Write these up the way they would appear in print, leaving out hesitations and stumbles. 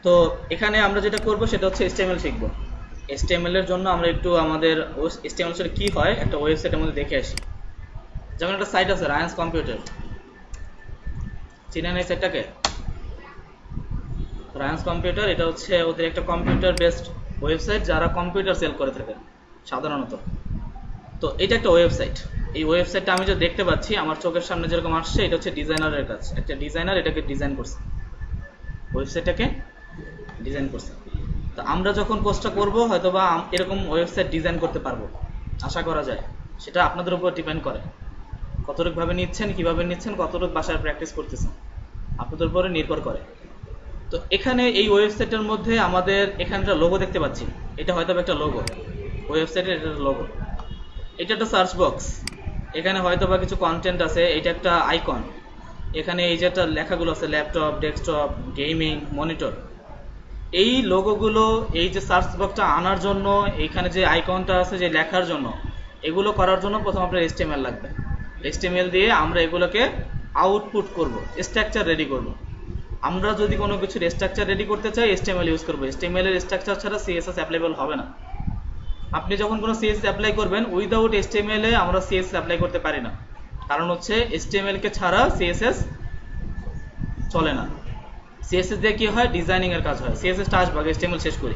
তো এখানে আমরা যেটা করব সেটা হচ্ছে HTML শিখব। HTML এর জন্য আমরা একটু আমাদের HTML এর কি হয় একটা ওয়েবসাইটের মধ্যে দেখে আসি। যেমন একটা সাইট আছে রায়ান্স কম্পিউটার, চিনেন এই সাইটটাকে? রায়ান্স কম্পিউটার এটা হচ্ছে ওদের একটা কম্পিউটার বেসড ওয়েবসাইট, যারা কম্পিউটার সেল করে থাকে সাধারণত। তো এটা একটা ওয়েবসাইট। এই ওয়েবসাইটটা আমি যে দেখতে পাচ্ছি আমার চোখের সামনে যেরকম আসছে, এটা হচ্ছে ডিজাইনারের কাজ। একটা ডিজাইনার এটাকে ডিজাইন করছে, ওয়েবসাইটটাকে ডিজাইন করছে। তো আমরা যখন কোর্সটা করব হয়তোবা এরকম ওয়েবসাইট ডিজাইন করতে পারবো, আশা করা যায়। সেটা আপনাদের উপর ডিপেন্ড করে কতটুকু ভাবে নিচ্ছেন, কিভাবে নিচ্ছেন, কতটুকু বাসায় প্র্যাকটিস করতেছেন, আপনাদের উপরে নির্ভর করে। তো এখানে এই ওয়েবসাইটের মধ্যে আমাদের এখানটা লোগো দেখতে পাচ্ছি, এটা হয়তো একটা লোগো ওয়েবসাইটের, এটা লোগো। এটা একটা সার্চ বক্স, এখানে হয়তো বা কিছু কন্টেন্ট আছে। এটা একটা আইকন, এখানে এই যে একটা লেখাগুলো আছে ল্যাপটপ, ডেস্কটপ, গেমিং, মনিটর। এই লোগোগুলো এই যে সার্চ বক্সটা আনার জন্য, এইখানে যে আইকনটা আছে যে লেখার জন্য, এগুলো করার জন্য প্রথম আপনার HTML লাগবে। HTML দিয়ে আমরা এগুলোকে আউটপুট করব, স্ট্রাকচার রেডি করব। আমরা যদি কোনো কিছুর স্ট্রাকচার রেডি করতে চাই HTML ইউজ করব। HTML এর স্ট্রাকচার ছাড়া CSS অ্যাপ্লাইবল হবে না। আপনি যখন কোনো CSS অ্যাপ্লাই করবেন উইদাউট HTML এ আমরা CSS অ্যাপ্লাই করতে পারি না, কারণ হচ্ছে HTML কে ছাড়া CSS চলে না। CSS দিয়ে কি হয়, ডিজাইনিং এর কাজ হয়। CSS টা আসবে, HTML শেষ করি।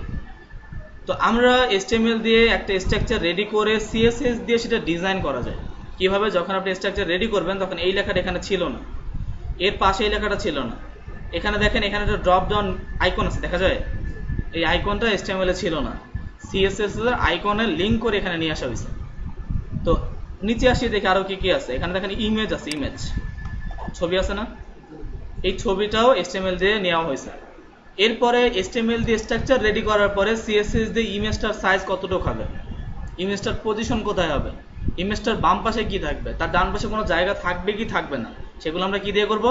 তো আমরা HTML দিয়ে একটা স্ট্রাকচার রেডি করে CSS দিয়ে সেটা ডিজাইন করা যায়। কিভাবে? যখন আপনি স্ট্রাকচার রেডি করবেন তখন এই লেখাটা এখানে ছিল না, এর পাশে এই লেখাটা ছিল না। এখানে দেখেন, এখানে একটা ড্রপ ডাউন আইকন আছে, দেখা যায়? এই আইকনটা HTML এ ছিল না, CSS এর আইকনে লিংক করে এখানে নিয়ে আসা হয়েছে। তো নিচে আসি দেখি আরো কি কি আছে। এখানে দেখেন ইমেজ আছে, ইমেজ ছবি আছে না, এই ছবিটাও HTML দিয়ে নেওয়া হয়েছে। এরপরে HTML দিয়ে স্ট্রাকচার রেডি করার পরে CSS দিয়ে ইমেজটার সাইজ কতটুকু হবে, ইমেজটার পজিশন কোথায় হবে, ইমেজটার বাম পাশে কি থাকবে, তার ডান পাশে কোনো জায়গা থাকবে কি থাকবে না, সেগুলো আমরা কি দিয়ে করব,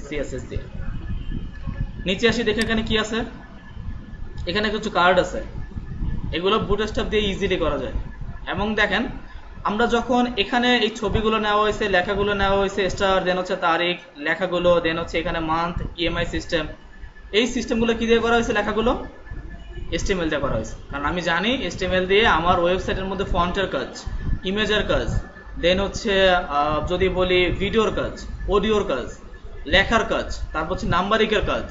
CSS দিয়ে। নিচে আসি দেখে এখানে কি আছে, এখানে কিছু কার্ড আছে, এগুলো বুটস্ট্র্যাপ দিয়ে ইজিলি করা যায়। এবং দেখেন আমরা যখন এখানে এই ছবিগুলো নেওয়া হয়েছে, লেখাগুলো নেওয়া হয়েছে, স্টার, দেন হচ্ছে তারিখ, লেখাগুলো, দেন হচ্ছে এখানে মান্থ, EMI সিস্টেম, এই সিস্টেমগুলো কি দিয়ে করা হয়েছে, লেখাগুলো HTML দিয়ে করা হয়েছে। কারণ আমি জানি HTML দিয়ে আমার ওয়েবসাইটের মধ্যে ফন্টের কাজ, ইমেজের কাজ, দেন হচ্ছে যদি বলি ভিডিওর কাজ, অডিওর কাজ, লেখার কাজ, তারপর হচ্ছে নাম্বারিংয়ের কাজ,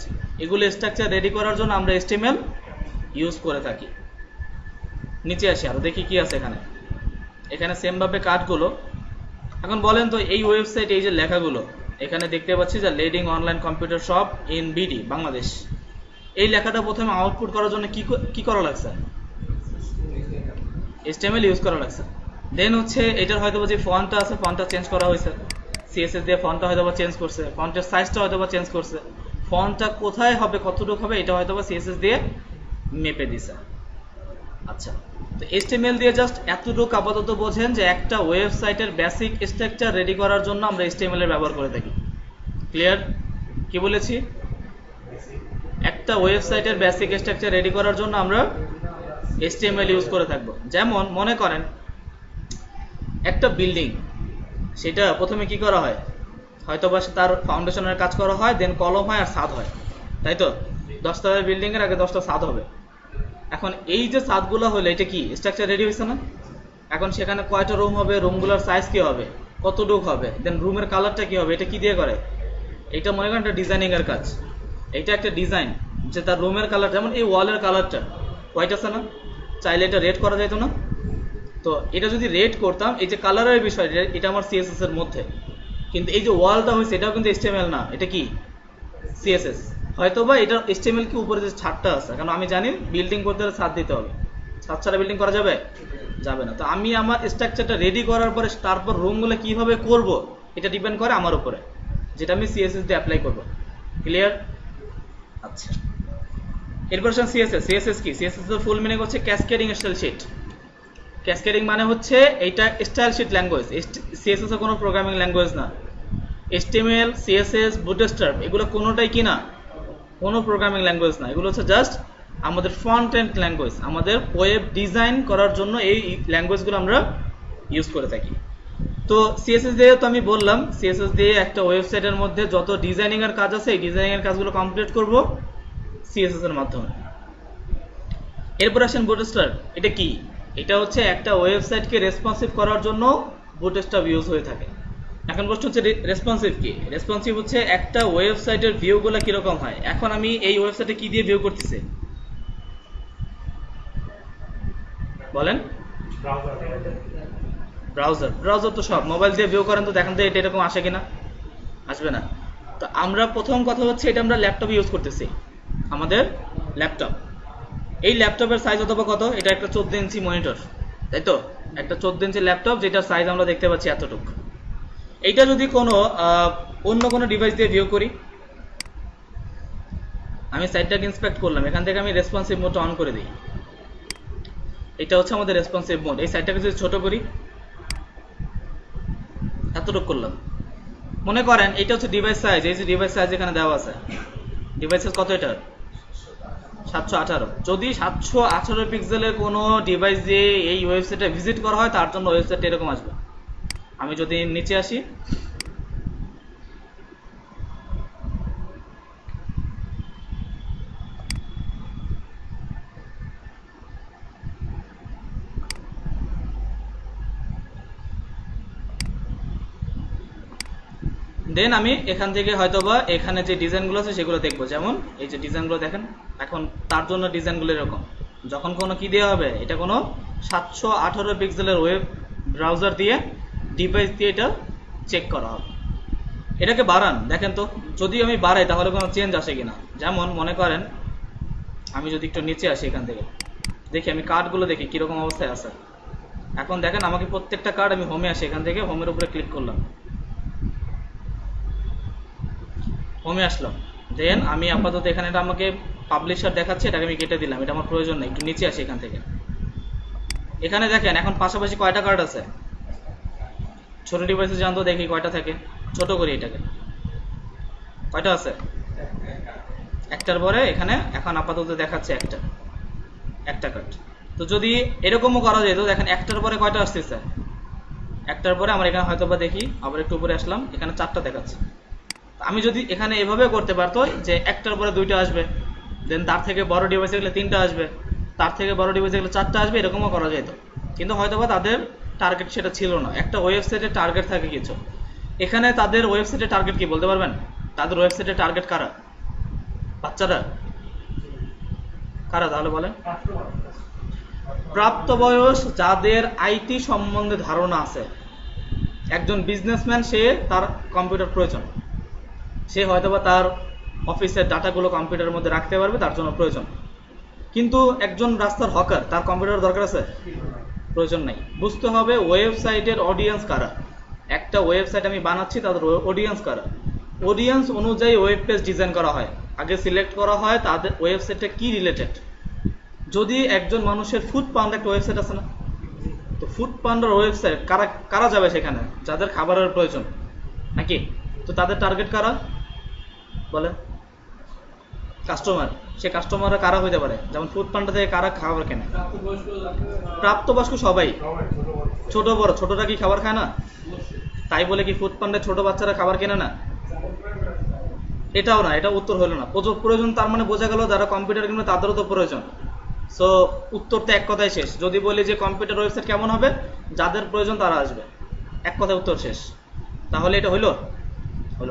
এগুলো স্ট্রাকচার রেডি করার জন্য আমরা HTML ইউজ করে থাকি। নিচে আসি আরো দেখি কি আছে এখানে। এখানে সেম ভাবে কার্ডগুলো। এখন বলেন তো এই ওয়েবসাইট, এই যে লেখাগুলো এখানে দেখতে পাচ্ছি যে leading online computer shop in BD Bangladesh, এই লেখাটা প্রথমে আউটপুট করার জন্য কি করা লাগছে, HTML ইউজ করা লাগছে। দেন হচ্ছে এটার হয়তো যে ফন্টটা আছে, ফন্টটা চেঞ্জ করা হয়েছে, CSS দিয়ে ফন্টটা হয়তো চেঞ্জ করছে, ফন্টের সাইজটা হয়তো চেঞ্জ করছে, ফন্টটা কোথায় হবে, কতটুকু হবে, এটা হয়তো CSS দিয়ে মেপে দিছে। আচ্ছা, তো HTML দিয়ে জাস্ট এতটুকু আপাতত বোঝেন যে একটা ওয়েবসাইটের বেসিক স্ট্রাকচার রেডি করার জন্য আমরা HTML এর ব্যবহার করে থাকি। ক্লিয়ার? কি বলেছি? একটা ওয়েবসাইটের বেসিক স্ট্রাকচার রেডি করার জন্য আমরা HTML ইউজ করে থাকবো। যেমন মনে করেন একটা বিল্ডিং, সেটা প্রথমে কি করা হয়, হয়তো বা তার ফাউন্ডেশনের কাজ করা হয়, দেন কলম হয় আর ছাদ হয়, তাই তো? 10 তলার বিল্ডিং এর আগে 10টা ছাদ হবে। এখন এই যে ছাদগুলো হলো, এটা কি স্ট্রাকচার রেডি হয়েছে না? এখন সেখানে কয়টা রুম হবে, রুমগুলোর সাইজ কি হবে, কতটুকু হবে, দেন রুমের কালারটা কি হবে, এটা কি দিয়ে করে? এটা মনে করেন একটা ডিজাইনিং এর কাজ। এটা একটা ডিজাইন যে তার রুমের কালার, যেমন এই ওয়ালের কালারটা হোয়াইট আছে না, চাইলে এটা রেড করা যেত না? তো এটা যদি রেড করতাম, এই যে কালারের বিষয়, এটা আমার CSS এর মধ্যে, কিন্তু এই যে ওয়ালটা হয়েছে এটাও কিন্তু HTML না, এটা কি CSS। হয়তোবা এটা HTML কি উপরে যে ছাদটা আছে, কারণ আমি জানি বিল্ডিং করতে হলে ছাদ দিতে হবে, ছাদ ছাড়া বিল্ডিং করা যাবে যাবে না। তো আমি আমার স্ট্রাকচারটা রেডি করার পরে তারপর রুমগুলো কিভাবে করব, এটা ডিপেন্ড করে আমার উপরে, যেটা আমি CSS দিয়ে অ্যাপ্লাই করব। ক্লিয়ার? আচ্ছা, এরপর CSS কি? CSS এর ফুল মিনিং হচ্ছে ক্যাসকেডিং স্টাইল শিট। ক্যাসকেডিং মানে হচ্ছে এইটা স্টাইল শিট ল্যাঙ্গুয়েজ। CSS এর কোনো প্রোগ্রামিং ল্যাঙ্গুয়েজ না। HTML, CSS, বুটস্ট্র্যাপ এগুলো কোনোটাই কি না, কোনো প্রোগ্রামিং ল্যাঙ্গুয়েজ না। এগুলো হচ্ছে জাস্ট আমাদের ফ্রন্ট এন্ড ল্যাঙ্গুয়েজ, আমাদের ওয়েব ডিজাইন করার জন্য এই ল্যাঙ্গুয়েজগুলো আমরা ইউজ করে থাকি। তো CSS দিয়ে তো আমি বললাম, CSS দিয়ে একটা ওয়েবসাইটের মধ্যে যত ডিজাইনিং এর কাজ আছে এই ডিজাইনিং এর কাজগুলো কমপ্লিট করব। সিএসএস এর মাধ্যমে। এরপর আসেন বুটস্ট্র্যাপ। এটা কি? এটা হচ্ছে একটা ওয়েবসাইটকে রেসপন্সিভ করার জন্য বুটস্ট্র্যাপ ইউজ হয়ে থাকে। এখন প্রশ্ন হচ্ছে রেসপন্সিভ কি? রেসপন্সিভ হচ্ছে একটা ওয়েবসাইটের ভিউগুলো কিরকম হয়। এখন আমি এই ওয়েবসাইটে কি দিয়ে ভিউ করতেছি বলেন? ব্রাউজার তো সব মোবাইল দিয়ে ভিউ করেন, তো দেখেন তো এটা এরকম আসে কিনা? আসবে না। তো আমরা প্রথম কথা হচ্ছে এটা আমরা ল্যাপটপ ইউজ করতেছি, আমাদের ল্যাপটপ। এই ল্যাপটপের সাইজ অথবা কত? এটা একটা 14 ইঞ্চি মনিটর, তাই তো? একটা 14 ইঞ্চি ল্যাপটপ যেটার সাইজ আমরা দেখতে পাচ্ছি এতটুকু। এইটা যদি কোনো অন্য কোনো ডিভাইস দিয়ে ভিউ করি, আমি সাইটটাকে ইন্সপেক্ট করলাম, এখান থেকে আমি রেসপন্সিভ মোডটা অন করে দিই। এটা হচ্ছে আমাদের রেসপন্সিভ মোড। এই সাইটটাকে যদি ছোট করি, এতটুকু করলাম, মনে করেন এটা হচ্ছে ডিভাইস সাইজ। এই যে ডিভাইস সাইজ এখানে দেওয়া আছে, ডিভাইস সাইজ কত? এটা 718। যদি 718 পিক্সেলের কোনো ডিভাইস দিয়ে এই ওয়েবসাইটে ভিজিট করা হয়, তার জন্য ওয়েবসাইটটা এরকম আসবে। আমি যদি নিচে আসি, দেন আমি এখান থেকে হয়তোবা এখানে যে ডিজাইনগুলো আছে সেগুলো দেখবো। যেমন এই যে ডিজাইনগুলো দেখেন, এখন তার জন্য ডিজাইনগুলো এরকম। যখন কোনো কি দেওয়া হবে, এটা কোনো 718 পিক্সেলের ওয়েব ব্রাউজার দিয়ে ডিভাইস দিয়ে এটা চেক করা হবে। এটাকে বাড়ান, দেখেন তো যদি আমি বাড়াই তাহলে কোনো চেঞ্জ আসে কিনা। যেমন মনে করেন আমি যদি একটু নিচে আসি, এখান থেকে দেখি আমি কার্ডগুলো দেখি কীরকম অবস্থায় আছে। এখন দেখেন আমাকে প্রত্যেকটা কার্ড, আমি হোমে আসি, এখান থেকে হোমের উপরে ক্লিক করলাম, হোমে আসলাম। দেন আমি আপাতত এখানে এটা আমাকে পাবলিশার দেখাচ্ছে, এটাকে আমি কেটে দিলাম, এটা আমার প্রয়োজন নেই। একটু নিচে আসি এখান থেকে, এখানে দেখেন এখন পাশাপাশি কয়টা কার্ড আছে। ছোট ডিভাইসে জানতো দেখি কয়টা থাকে, ছোট করি এটাকে, কয়টা আছে? একটার পরে এখানে এখন আপাতত দেখাচ্ছে একটা কার্ড। তো যদি এরকমও করা যেত, দেখেন একটার পরে কয়টা আসতেছে, একটার পরে আমার এখানে হয়তো বা দেখি আবার একটু উপরে আসলাম, এখানে 4টা দেখাচ্ছে। আমি যদি এখানে এভাবে করতে পারতো যে একটার পরে 2টা আসবে, দেন তার থেকে বড় ডিভাইসে গেলে 3টা আসবে, তার থেকে বড় ডিভাইসে গেলে 4টা আসবে, এরকমও করা যেত। কিন্তু হয়তোবা তাদের টার্গেট সেটা ছিল না। একটা ওয়েবসাইটের টার্গেট থাকে কিছু। এখানে তাদের ওয়েবসাইটের টার্গেট কি বলতে পারবেন? তাদের ওয়েবসাইটের টার্গেট কারা? বাচ্চারা? কারা তাহলে বলেন? প্রাপ্তবয়স যাদের আইটি সম্বন্ধে ধারণা আছে। একজন বিজনেসম্যান, সে তার কম্পিউটার প্রয়োজন, সে হয়তোবা তার অফিসের ডাটাগুলো কম্পিউটারের মধ্যে রাখতে পারবে, তার জন্য প্রয়োজন। কিন্তু একজন রাস্তার হকার, তার কম্পিউটার দরকার আছে? প্রয়োজন নাই। বুঝতে হবে ওয়েবসাইটের অডিয়েন্স কারা। একটা ওয়েবসাইট আমি বানাচ্ছি, তাদের অডিয়েন্স কারা। অডিয়েন্স অনুযায়ী ওয়েব পেজ ডিজাইন করা হয়, আগে সিলেক্ট করা হয় তাদের ওয়েবসাইটটা কি রিলেটেড। যদি একজন মানুষের ফুড পান্ডা একটা ওয়েবসাইট আছে না, তো ফুড পান্ডার ওয়েবসাইট কারা কারা যাবে সেখানে? যাদের খাবারের প্রয়োজন, নাকি? তো তাদের টার্গেট কারা বলে? কাস্টমার। সে কাস্টমাররা কারা হইতে পারে? যেমন ফুড পান্ডা থেকে কারা খাবার কেনে? প্রাপ্তবয়স্ক সবাই, ছোট বড়। ছোটরা কি খাবার খায় না? তাই বলে কি ফুড পান্ডায় ছোট বাচ্চারা খাবার কেনে না? এটাও না, এটা উত্তর হলো না। প্রয়োজন তার মানে বোঝা গেল যারা কম্পিউটার কিনবে তাদেরও তো প্রয়োজন। সো উত্তর তো এক কথায় শেষ। যদি বলি যে কম্পিউটার ওয়েবসাইট কেমন হবে, যাদের প্রয়োজন তারা আসবে, এক কথায় উত্তর শেষ। তাহলে এটা হলো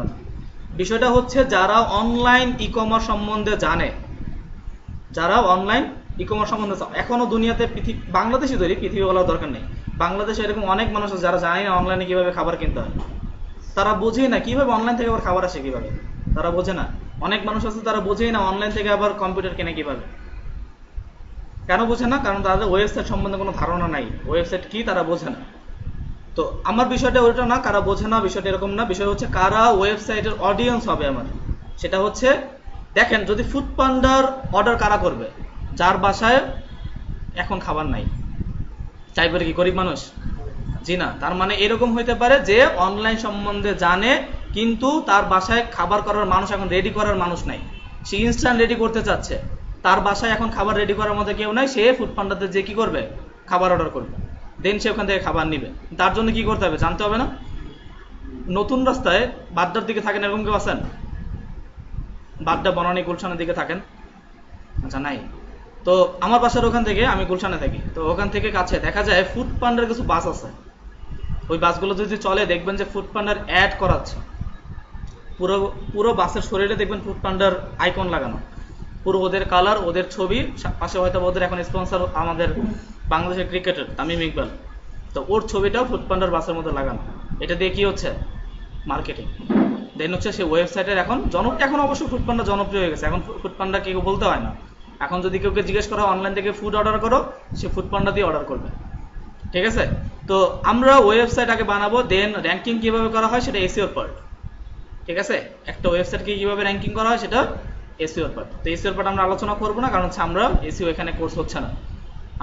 না। বিষয়টা হচ্ছে যারা অনলাইন ই কমার্স সম্বন্ধে জানে, যারা অনলাইন ই কমার্স সম্বন্ধে, এখনো দুনিয়াতে বাংলাদেশে তৈরি, পৃথিবী বলার দরকার নেই, বাংলাদেশে এরকম অনেক মানুষ আছে যারা জানে না অনলাইনে কিভাবে খাবার কিনতে হয়। তারা বোঝে না কিভাবে অনলাইন থেকে আবার খাবার আসে কিভাবে, তারা বোঝে না। অনেক মানুষ আছে তারা বোঝেই না অনলাইন থেকে আবার কম্পিউটার কেনে কিভাবে। কেন বোঝে না? কারণ তাদের ওয়েবসাইট সম্বন্ধে কোনো ধারণা নাই, ওয়েবসাইট কি তারা বোঝে না। তো আমার বিষয়টা ওইটা না, কারা বোঝে না বিষয়টা এরকম না। বিষয় হচ্ছে কারা ওয়েবসাইটের অডিয়েন্স হবে আমার, সেটা হচ্ছে দেখেন যদি ফুড পান্ডার অর্ডার কারা করবে? যার বাসায় এখন খাবার নাই। চাই বলে কি গরিব মানুষ? জি না। তার মানে এরকম হইতে পারে যে অনলাইন সম্বন্ধে জানে, কিন্তু তার বাসায় খাবার করার মানুষ, এখন রেডি করার মানুষ নাই। সে ইনস্ট্যান্ট রেডি করতে চাচ্ছে, তার বাসায় এখন খাবার রেডি করার মতো কেউ নাই। সে ফুড পান্ডাতে যে কি করবে? খাবার অর্ডার করবে, দেন সে ওখান থেকে খাবার নিবে। তার জন্য কি করতে হবে? জানতে হবে না? নতুন রাস্তায় বাড্ডার দিকে থাকেন এরকম কেউ আছেন? বাড্ডা বনানী গুলশানের দিকে থাকেন, আচ্ছা নাই। তো আমার বাসার ওখান থেকে, আমি গুলশানে থাকি, তো ওখান থেকে কাছে দেখা যায় ফুড পান্ডার কিছু বাস আছে। ওই বাসগুলো যদি চলে দেখবেন যে ফুড পান্ডার অ্যাড করাচ্ছে, পুরো পুরো বাসের শরীরে দেখবেন ফুড পান্ডার আইকন লাগানো, পুরো ওদের কালার, ওদের ছবি, পাশে হয়তো ওদের এখন স্পন্সর আমাদের বাংলাদেশের ক্রিকেটার তামিম ইকবাল, তো ওর ছবিটাও ফুড পান্ডার বাসের মধ্যে লাগানো। এটা দিয়ে কি হচ্ছে? মার্কেটিং। দেন হচ্ছে সে ওয়েবসাইটের এখন অবশ্য ফুড পান্ডা জনপ্রিয় হয়ে গেছে, এখন ফুড পান্ডা কেউ বলতে হয় না। এখন যদি কেউকে জিজ্ঞেস করা অনলাইন থেকে ফুড অর্ডার করো, সে ফুড পান্ডা দিয়ে অর্ডার করবে। ঠিক আছে? তো আমরা ওয়েবসাইট আগে বানাবো, দেন র্যাঙ্কিং কিভাবে করা হয় সেটা এসইওর পার্ট। ঠিক আছে? একটা ওয়েবসাইটকে কিভাবে র্যাঙ্কিং করা হয় সেটা এসইওর পার্ট। তো এসইওর পার্ট আমরা আলোচনা করবো না, কারণ হচ্ছে আমরা এসইও এখানে কোর্স হচ্ছে না,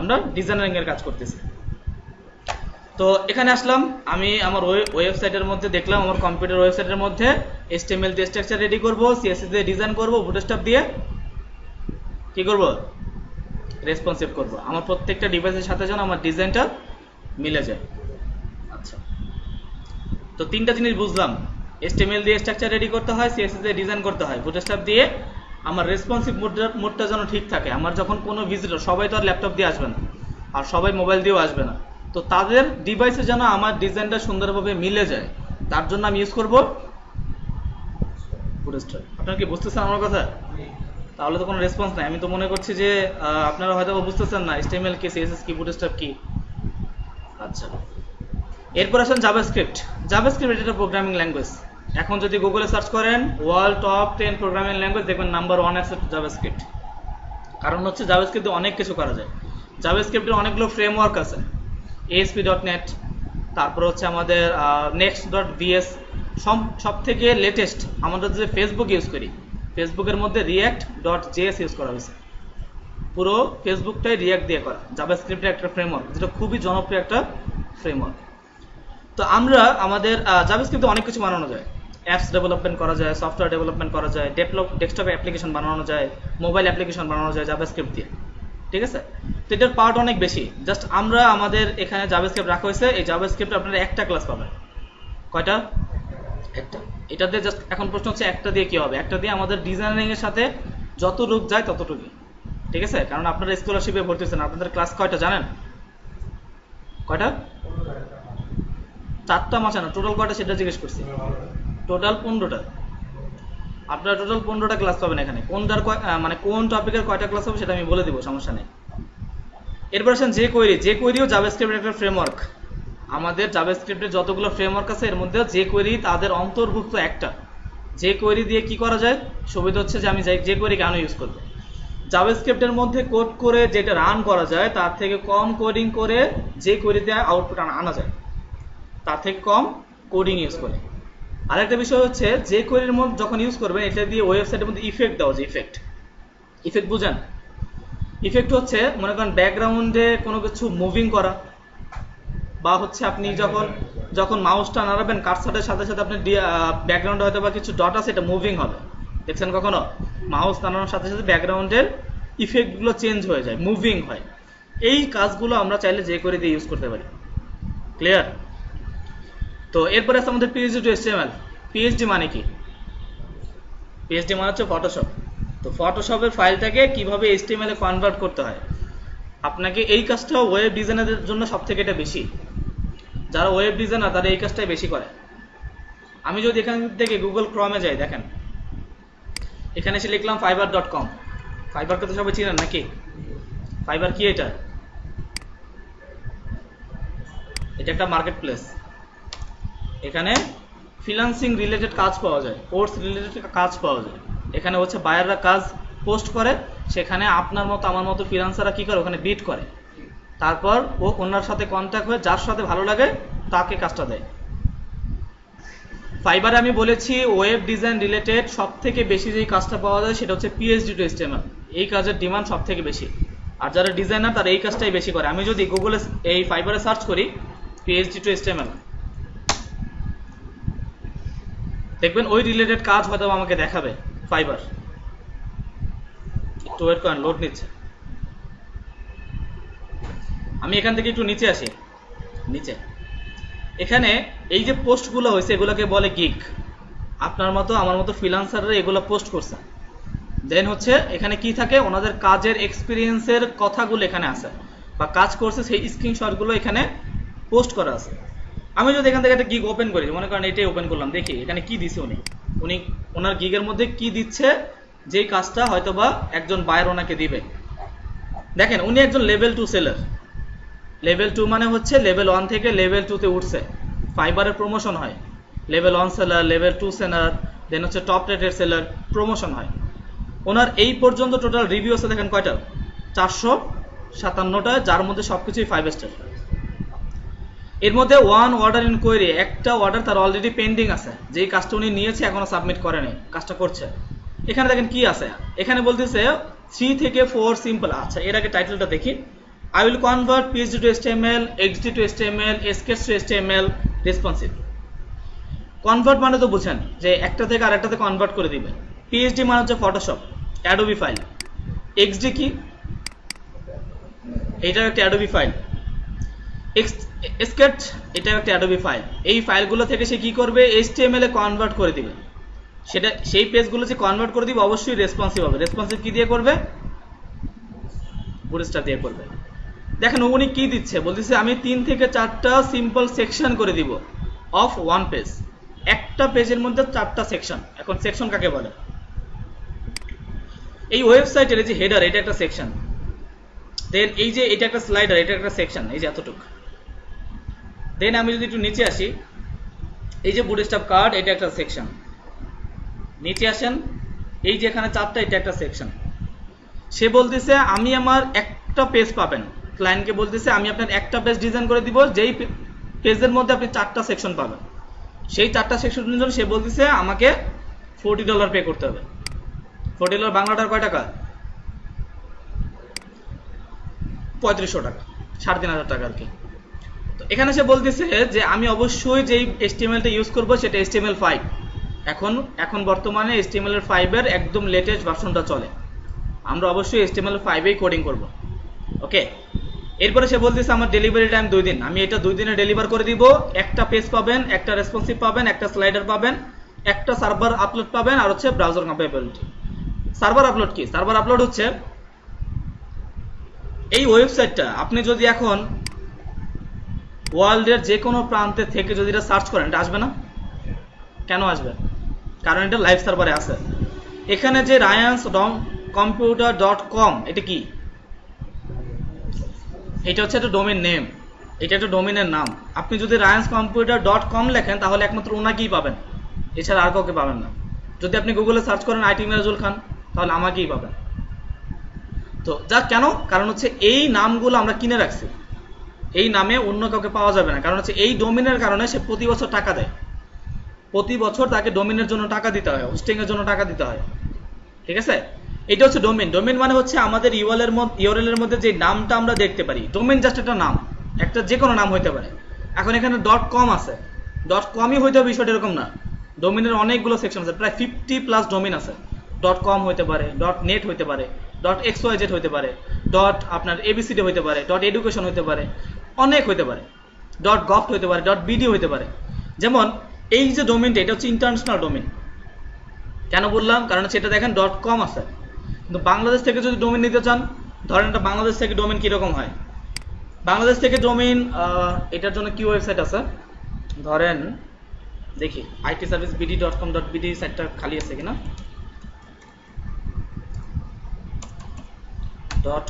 আমরা ডিজাইনিং এর কাজ করতেছি। তো এখানে আসলাম, আমি আমার ওয়েবসাইটের মধ্যে দেখলাম, আমার কম্পিউটার ওয়েবসাইটের মধ্যে HTML দিয়ে স্ট্রাকচার রেডি করব, CSS দিয়ে ডিজাইন করব, বুটস্ট্র্যাপ দিয়ে কি করব? রেসপন্সিভ করব। আমার প্রত্যেকটা ডিভাইসের সাথে যেন আমার ডিজাইনটা মিলে যায়। আচ্ছা, তো তিনটা জিনিস বুঝলাম, HTML দিয়ে স্ট্রাকচার রেডি করতে হয়, CSS দিয়ে ডিজাইন করতে হয়, বুটস্ট্র্যাপ দিয়ে আমার রেসপন্সিভ মোডটা যেন ঠিক থাকে। আমার যখন কোনো ভিজিটর, সবাই তো আর ল্যাপটপ দিয়ে আসবে না, আর সবাই মোবাইল দিয়েও আসবে না, তো তাদের ডিভাইসে যেন আমার ডিজাইনটা সুন্দরভাবে মিলে যায়, তার জন্য আমি ইউজ করব বুটস্ট্র্যাপ। আপনারা কি বুঝতেছেন আমার কথা? তাহলে তো কোনো রেসপন্স নাই। আমি তো মনে করছি যে আপনারা হয়তো বুঝতেছেন না HTML কি, CSS কি, বুটস্ট্র্যাপ কি। আচ্ছা, এরপর আসেন জাভাস্ক্রিপ্ট। জাভাস্ক্রিপ্ট এটা প্রোগ্রামিং ল্যাঙ্গুয়েজ। এখন যদি গুগলে সার্চ করেন ওয়ার্ল্ড টপ 10 প্রোগ্রামিং ল্যাঙ্গুয়েজ, দেখবেন নাম্বার 1 আছে জাভাস্ক্রিপ্ট। কারণ হচ্ছে জাভাস্ক্রিপ্টে অনেক কিছু করা যায়। জাভাস্ক্রিপ্টের অনেকগুলো ফ্রেমওয়ার্ক আছে, ASP.NET, তারপর হচ্ছে আমাদের next.js, সব থেকে লেটেস্ট আমাদের যে ফেসবুক ইউজ করি, ফেসবুকের মধ্যে react.js ইউজ করা হয়েছে। পুরো ফেসবুকটাই রিয়াক্ট দিয়ে করা। জাভাস্ক্রিপ্টের একটা ফ্রেমওয়ার্ক, যেটা খুবই জনপ্রিয় একটা ফ্রেমওয়ার্ক। তো আমরা আমাদের জাভাস্ক্রিপ্টে অনেক কিছু বানানো যায়, অ্যাপস ডেভেলপমেন্ট করা যায়, সফটওয়্যার ডেভেলপমেন্ট করা যায়, ডেস্কটপ অ্যাপ্লিকেশন বানানো যায়, মোবাইল অ্যাপ্লিকেশন বানানো যায় জাভাস্ক্রিপ্ট দিয়ে। ঠিক আছে? তো এটার পার্ট অনেক বেশি। জাস্ট আমরা আমাদের এখানে জাভাস্ক্রিপ্ট রাখা হয়েছে, এই জাভাস্ক্রিপ্টে আপনারা একটা ক্লাস পাবেন। কয়টা? একটা। এটাতে জাস্ট এখন প্রশ্ন হচ্ছে একটা দিয়ে কি হবে? একটা দিয়ে আমাদের ডিজাইনিং এর সাথে যতটুক যায় ততটুকুই। ঠিক আছে? কারণ আপনারা স্কলারশিপে ভর্তি হচ্ছেন, আপনাদের ক্লাস কয়টা জানেন? কয়টা? 4টা মাসে না, টোটাল কয়টা সেটা জিজ্ঞেস করছি। টোটাল 15টা। আপনারা টোটাল 15টা ক্লাস পাবেন এখানে। মানে কোন টপিকের কয়টা ক্লাস হবে সেটা আমি বলে দিব, সমস্যা নেই। এরপর আসেন jQuery ও জাভাস্ক্রিপ্টের একটা ফ্রেমওয়ার্ক। আমাদের জাভাস্ক্রিপ্টের যতগুলো ফ্রেমওয়ার্ক আছে এর মধ্যে jQuery তাদের অন্তর্ভুক্ত একটা। jQuery দিয়ে কি করা যায়? সুবিধা হচ্ছে যে আমি jQuery কেন ইউজ করব? জাভাস্ক্রিপ্টের মধ্যে কোড করে যেটা রান করা যায় তার থেকে কম কোডিং করে jQuery তে আউটপুট আনা যায়, তার থেকে কম কোডিং ইউজ করে। আরেকটা বিষয় হচ্ছে jQuery এর মধ্যে যখন ইউজ করবেন, এটা দিয়ে ওয়েবসাইটের মধ্যে ইফেক্ট দেওয়া যায়। ইফেক্ট বুঝেন? ইফেক্ট হচ্ছে মনে করেন ব্যাকগ্রাউন্ডে কোনো কিছু মুভিং করা, বা হচ্ছে আপনি যখন মাউসটা নাড়াবেন কার্সারের সাথে সাথে আপনি ব্যাকগ্রাউন্ডে হয়তো বা কিছু ডট আছে, এটা মুভিং হবে। দেখছেন কখনো? মাউস নাড়ানোর সাথে সাথে ব্যাকগ্রাউন্ডের ইফেক্টগুলো চেঞ্জ হয়ে যায়, মুভিং হয়। এই কাজগুলো আমরা চাইলে jQuery দিয়ে ইউজ করতে পারি। ক্লিয়ার? তো এরপরে আছে আমাদের PHP টু HTML। PHP মানে কি? PHP মানে হচ্ছে ফটোশপ। তো ফটোশপের ফাইলটাকে কিভাবে HTML এ কনভার্ট করতে হয়, আপনাকে এই কাজটা ওয়েব ডিজাইনারদের জন্য সবথেকে এটা বেশি। যারা ওয়েব ডিজাইনার তারা এই কাজটাই বেশি করে। আমি যদি এখান থেকে গুগল ক্রমে যাই, দেখেন এখানে এসে লিখলাম fiverr.com। ফাইবারকে তো সবাই চিনেন নাকি? ফাইবার কি? এটা একটা মার্কেট প্লেস। এখানে ফ্রিল্যান্সিং রিলেটেড কাজ পাওয়া যায়, কোর্স রিলেটেড কাজ পাওয়া যায়। এখানে হচ্ছে বায়াররা কাজ পোস্ট করে, সেখানে আপনার মতো আমার মতো ফ্রিল্যান্সাররা কি করে? ওখানে বিড করে, তারপর ও ওনার সাথে কন্ট্যাক্ট হয়ে যার সাথে ভালো লাগে তাকে কাজটা দেয়। ফাইবারে আমি বলেছি ওয়েব ডিজাইন রিলেটেড সব থেকে বেশি যেই কাজটা পাওয়া যায় সেটা হচ্ছে PHP টু HTML। এই কাজের ডিমান্ড সব থেকে বেশি, আর যারা ডিজাইনার তারা এই কাজটাই বেশি করে। আমি যদি গুগলে এই ফাইবারে সার্চ করি PHP টু HTML, দেখবেন ওই রিলেটেড কাজ হয়তো আমাকে দেখাবে ফাইবার। একটু ওয়েট করেন, লোড নিচ্ছে। আমি এখান থেকে একটু নিচে আসি। নিচে এখানে এই যে পোস্টগুলো হয়েছে এগুলোকে বলে গিগ। আপনার মতো আমার মতো ফ্রিল্যান্সাররা এগুলো পোস্ট করছে। দেন হচ্ছে এখানে কি থাকে, ওনাদের কাজের এক্সপিরিয়েন্সের কথাগুলো এখানে আছে, বা কাজ করছে সেই স্ক্রিনশটগুলো এখানে পোস্ট করা আছে। আমি যদি এখান থেকে একটা গিগ ওপেন করি, মনে করেন এটাই ওপেন করলাম, দেখি এখানে কি দিছে উনি ওনার গিগের মধ্যে কি দিচ্ছে, যেই কাজটা হয়তোবা একজন বায়ার ওনাকে দিবে। দেখেন উনি একজন লেভেল 2 সেলার। লেভেল 2 মানে হচ্ছে লেভেল 1 থেকে লেভেল 2 তে উঠছে, ফাইবারের প্রমোশন হয়, লেভেল 1 সেলার, লেভেল 2 সেলার, দেন হচ্ছে টপ রেটেড সেলার, প্রমোশন হয়। ওনার এই পর্যন্ত টোটাল রিভিউ আছে দেখেন কয়টা, 457টা, যার মধ্যে সবকিছুই 5 স্টার। এর মধ্যে ওয়ান অর্ডার ইনকোয়ারি, একটা অর্ডার তার অলরেডি পেন্ডিং আছে, যেই কাজটা উনি নিয়েছে এখনো সাবমিট করেনি, কাজটা করছে। এখানে দেখেন কি আছে, এখানে বলতেছে 3 থেকে 4 সিম্পল। আচ্ছা এর আগে টাইটেলটা দেখি, I will convert PHP to HTML, XD to HTML, Sketch to HTML, responsive। Convert মানে তো বুঝেন যে একটা থেকে আরেকটাতে কনভার্ট করে দিবে। PHP মানে হচ্ছে ফটোশপ, অ্যাডোবি ফাইল। XD কি, এটা একটা অ্যাডোবি ফাইল। Sketch এটা একটা অ্যাডোবি ফাইল। এই ফাইলগুলো থেকে সে কি করবে, HTML এ কনভার্ট করে দিবে। সেটা সেই পেজগুলো যে কনভার্ট করে দিবে অবশ্যই রেসপন্সিভ হবে। রেসপন্সিভ কি দিয়ে করবে, বুটস্ট্র্যাপ দিয়ে করবে। দেখেন উনি কি দিচ্ছে, বলতেছে আমি 3 থেকে 4টা সিম্পল সেকশন করে দিব অফ ওয়ান পেজ। একটা পেজের মধ্যে 4টা সেকশন। এখন সেকশন কাকে বলে, এই ওয়েবসাইটের যে হেডার এটা একটা সেকশন, দেন এই যে এটা একটা স্লাইডার, এটা একটা সেকশন, এই যে এতটুকু। দেন আমি যদি একটু নিচে আসি, এই যে বুটস্ট্র্যাপ কার্ড এটা একটা সেকশন। নিচে আসেন, এই যে এখানে 4টা, এটা একটা সেকশন। সে বলতেছে আমি আমার একটা পেজ পাবেন, ক্লায়েন্টকে বলতেছে আমি আপনার একটা পেজ ডিজাইন করে দিব, যেই পেজের মধ্যে আপনি 4টা সেকশন পাবেন। সেই 4টা সেকশনের জন্য সে বলতেছে আমাকে $40 পে করতে হবে। $40 বাংলাটার কয় টাকা, 3500 টাকা, 3500 টাকা আর কি। তো এখানে সে বলতেছে যে আমি অবশ্যই যেই HTML টা ইউজ করব সেটা HTML5। এখন বর্তমানে HTML5 এর একদম লেটেস্ট ভার্সনটা চলে, আমরা অবশ্যই HTML5 এই কোডিং করব। ওকে, এরপরে সে বলতেছে আমার ডেলিভারি টাইম 2 দিন, আমি এটা 2 দিনে ডেলিভার করে দিব। একটা পেজ পাবেন, একটা রেসপন্সিভ পাবেন, একটা স্লাইডার পাবেন, একটা সার্ভার আপলোড পাবেন, আর হচ্ছে ব্রাউজার কম্প্যাটিবিলিটি। সার্ভার আপলোড কি, সার্ভার আপলোড হচ্ছে এই ওয়েবসাইটটা আপনি যদি এখন ওয়ার্ল্ডের যে কোনো প্রান্তে থেকে যদি এটা সার্চ করেন, এটা আসবে না। কেন আসবে, কারণ এটা লাইভ সার্ভারে আছে। এখানে যে ryans.computer.com, এটা কি, এটা হচ্ছে একটা ডোমেন নেম, এটা একটা ডোমেনের নাম। আপনি যদি ryans.computer.com লেখেন তাহলে একমাত্র ওনাকেই পাবেন, এছাড়া আর কাউকে পাবেন না। যদি আপনি গুগলে সার্চ করেন আইটি মিরাজুল খান, তাহলে আমাকেই পাবেন। তো যা কেন, কারণ হচ্ছে এই নামগুলো আমরা কিনে রাখছি, এই নামে অন্য কাউকে পাওয়া যাবে না। কারণ হচ্ছে এই ডোমেনের কারণে সে প্রতি বছর টাকা দেয়, প্রতি বছর তাকে ডোমেনের জন্য টাকা দিতে হয়, হোস্টিং এর জন্য টাকা দিতে হয়। ঠিক আছে, এটা হচ্ছে ডোমেন। ডোমেন মানে হচ্ছে আমাদের ইউআরএল এর মধ্যে যে নামটা আমরা দেখতে পারি। ডোমেন জাস্ট একটা নাম, একটা যে কোনো নাম হইতে পারে। এখন এখানে .com আছে, .comই হইতে হবে বিষয়টা এরকম না। ডোমেনের অনেকগুলো সেকশন আছে, প্রায় 50+ ডোমেন আছে। .com হইতে পারে, .net হইতে পারে, .xyz হইতে পারে, আপনার abcd হইতে পারে, .education হইতে পারে, অনেক হইতে পারে, .gov হইতে পারে, .bd হইতে পারে। যেমন এই যে ডোমেনটা, এটা হচ্ছে ইন্টারন্যাশনাল ডোমেন। কেন বললাম, কারণ সেটা দেখেন .com আছে। কিন্তু বাংলাদেশ থেকে যদি ডোমেন নিতে চান, ধরেন এটা বাংলাদেশ থেকে ডোমেন কিরকম হয়, বাংলাদেশ থেকে ডোমেন এটার জন্য কি ওয়েবসাইট আছে, ধরেন দেখি itservicebd.com.bd সাইটটা খালি আছে কিনা।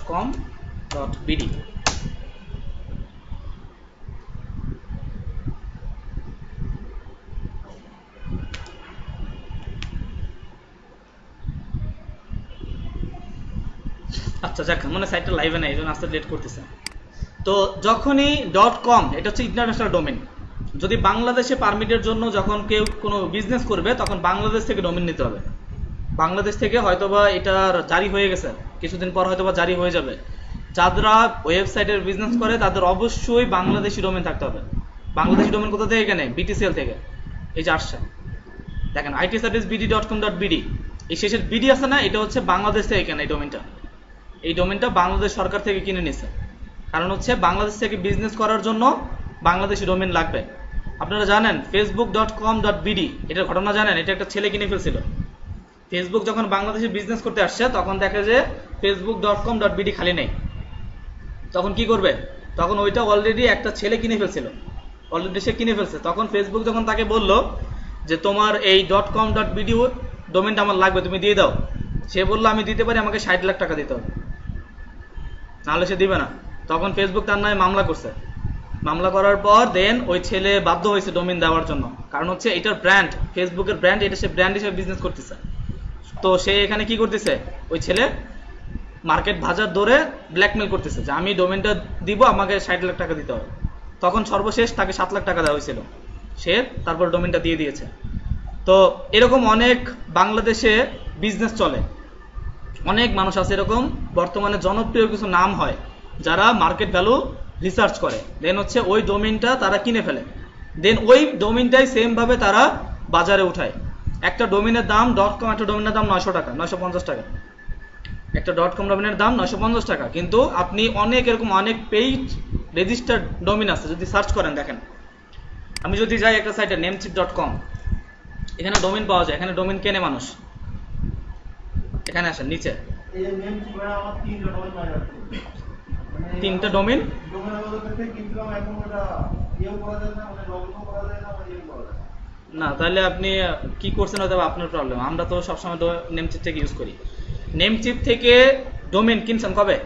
.com.bd, আচ্ছা যাক, মানে সাইটটা লাইভে নাই, এই জন্য আস্তে লেট করতেছে। তো যখনই .com, এটা হচ্ছে ইন্টারন্যাশনাল ডোমেন। যদি বাংলাদেশে পারমিটের জন্য যখন কেউ কোনো বিজনেস করবে, তখন বাংলাদেশ থেকে ডোমেন নিতে হবে। বাংলাদেশ থেকে হয়তোবা এটার জারি হয়ে গেছে, কিছুদিন পর হয়তোবা জারি হয়ে যাবে। যারা ওয়েবসাইটের বিজনেস করে তাদের অবশ্যই বাংলাদেশি ডোমেন থাকতে হবে। বাংলাদেশি ডোমেন কোথা থেকে, এখানে BTCL থেকে, এই যে আসছে দেখেন itservicebd.com.bd, এই শেষের বিডি আছে না, এটা হচ্ছে বাংলাদেশ থেকে কেনা। এই ডোমেনটা বাংলাদেশ সরকার থেকে কিনে নিছে, কারণ হচ্ছে বাংলাদেশ থেকে বিজনেস করার জন্য বাংলাদেশি ডোমেন লাগবে। আপনারা জানেন facebook.com.bd, এটার ঘটনা জানেন, এটা একটা ছেলে কিনে ফেলছিল। ফেসবুক যখন বাংলাদেশে বিজনেস করতে আসছে তখন দেখে যে facebook.com.bd খালি নেই। তখন কি করবে, তখন ওইটা অলরেডি একটা ছেলে কিনে ফেলছিল, অলরেডি সে কিনে ফেলছে। তখন ফেসবুক যখন তাকে বলল যে তোমার এই .com.bd ডোমেনটা আমার লাগবে, তুমি দিয়ে দাও, সে বললো আমি দিতে পারি, আমাকে 60 লাখ টাকা দিতে হবে, নাহলে সে দিবে না। তখন ফেসবুক তার নামে মামলা করছে। মামলা করার পর দেন ওই ছেলে বাধ্য হয়েছে ডোমেন দেওয়ার জন্য, কারণ হচ্ছে এটার ব্র্যান্ড, ফেসবুকের ব্র্যান্ড, এটা সে ব্র্যান্ড হিসেবে বিজনেস করতেছে। তো সে এখানে কি করতেছে, ওই ছেলে মার্কেট বাজার ধরে ব্ল্যাকমেল করতেছে যে আমি ডোমেনটা দিব, আমাকে 60 লাখ টাকা দিতে হবে। তখন সর্বশেষ তাকে 7 লাখ টাকা দেওয়া হয়েছিল, সে তারপর ডোমেনটা দিয়ে দিয়েছে। তো এরকম অনেক বাংলাদেশে বিজনেস চলে, অনেক মানুষ আছে এরকম বর্তমানে জনপ্রিয় কিছু নাম হয় যারা মার্কেট ভ্যালু রিসার্চ করে, দেন হচ্ছে ওই ডোমেনটা তারা কিনে ফেলে, দেন ওই ডোমেনটাই সেম ভাবে তারা বাজারে উঠায়। একটা ডোমেনের দাম .com, একটা ডোমেনের দাম 900 টাকা, 950 টাকা, একটা .com ডোমেনের দাম 950 টাকা। কিন্তু আপনি অনেক এরকম অনেক পেইড রেজিস্টার্ড ডোমেন আছে, যদি সার্চ করেন দেখেন। আমি যদি যাই একটা সাইটে namecheap.com, এখানে ডোমেন পাওয়া যায়, এখানে ডোমেন কেনে মানুষ। এখানে আসেন নিচে, তিনটা ডোমেন। না, তাহলে আপনি কি করছেন হয়তো আপনার প্রবলেম, আমরা তো সবসময় নেমচিপ থেকে ইউজ করি। নেমচিপ থেকে ডোমেন কিনছেন কবে?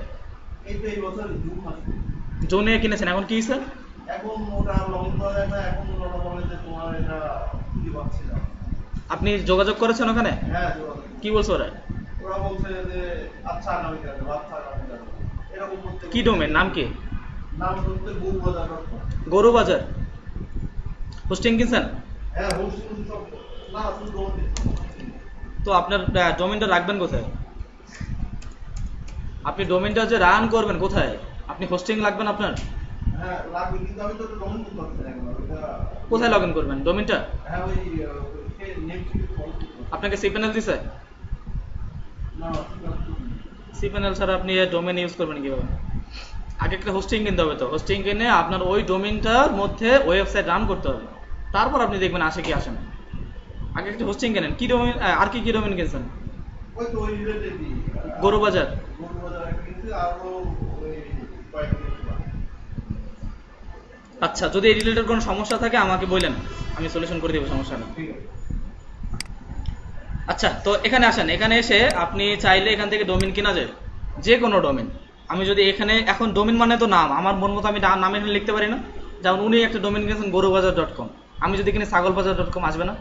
জুনে কিনেছেন, এখন কি হয়েছে? আপনি যোগাযোগ করেছেন ওখানে? কি বলছো ওরা? কি ডোমেন, নাম কি? গরু বাজার। হোস্টিং কিনছেন? তো আপনার ডোমেনটা রাখবেন কোথায়? আপনি ডোমেনটা যে রান করবেন কোথায়? আপনি হোস্টিং লাগবেন আপনার? কোথায় লগ ইন করবেন ডোমেনটা? আপনাকে সিপ্যানেল দিছে? সিপ্যানেল ছাড়া আপনি ডোমেন ইউজ করবেন কিভাবে? আগে একটা হোস্টিং কিনতে হবে, তো হোস্টিং কিনে আপনার ওই ডোমেনটার মধ্যে ওয়েবসাইট রান করতে হবে, তারপর আপনি দেখবেন আসে কি আসে না। আগে একটা হোস্টিং কেনেন। কি ডোমেন, আর কি কি ডোমেন কিনছেন? গরু বাজার। আচ্ছা, যদি এই রিলেটেড কোনো সমস্যা থাকে আমাকে বললেন, আমি সলিউশন করে দেবো, সমস্যা নেই। আচ্ছা, তো এখানে আসেন, এখানে এসে আপনি চাইলে এখান থেকে ডোমেন কেনা যায়, যে কোনো ডোমেন। আমি যদি এখানে এখন ডোমেন মানে তো নাম, আমার মন মতো আমি নাম এখানে লিখতে পারি না। যেমন উনি একটা ডোমেন কিনেছেন গরুবাজার.com, আমি যদি কিনে ছাগলবাজার.com আসবে না?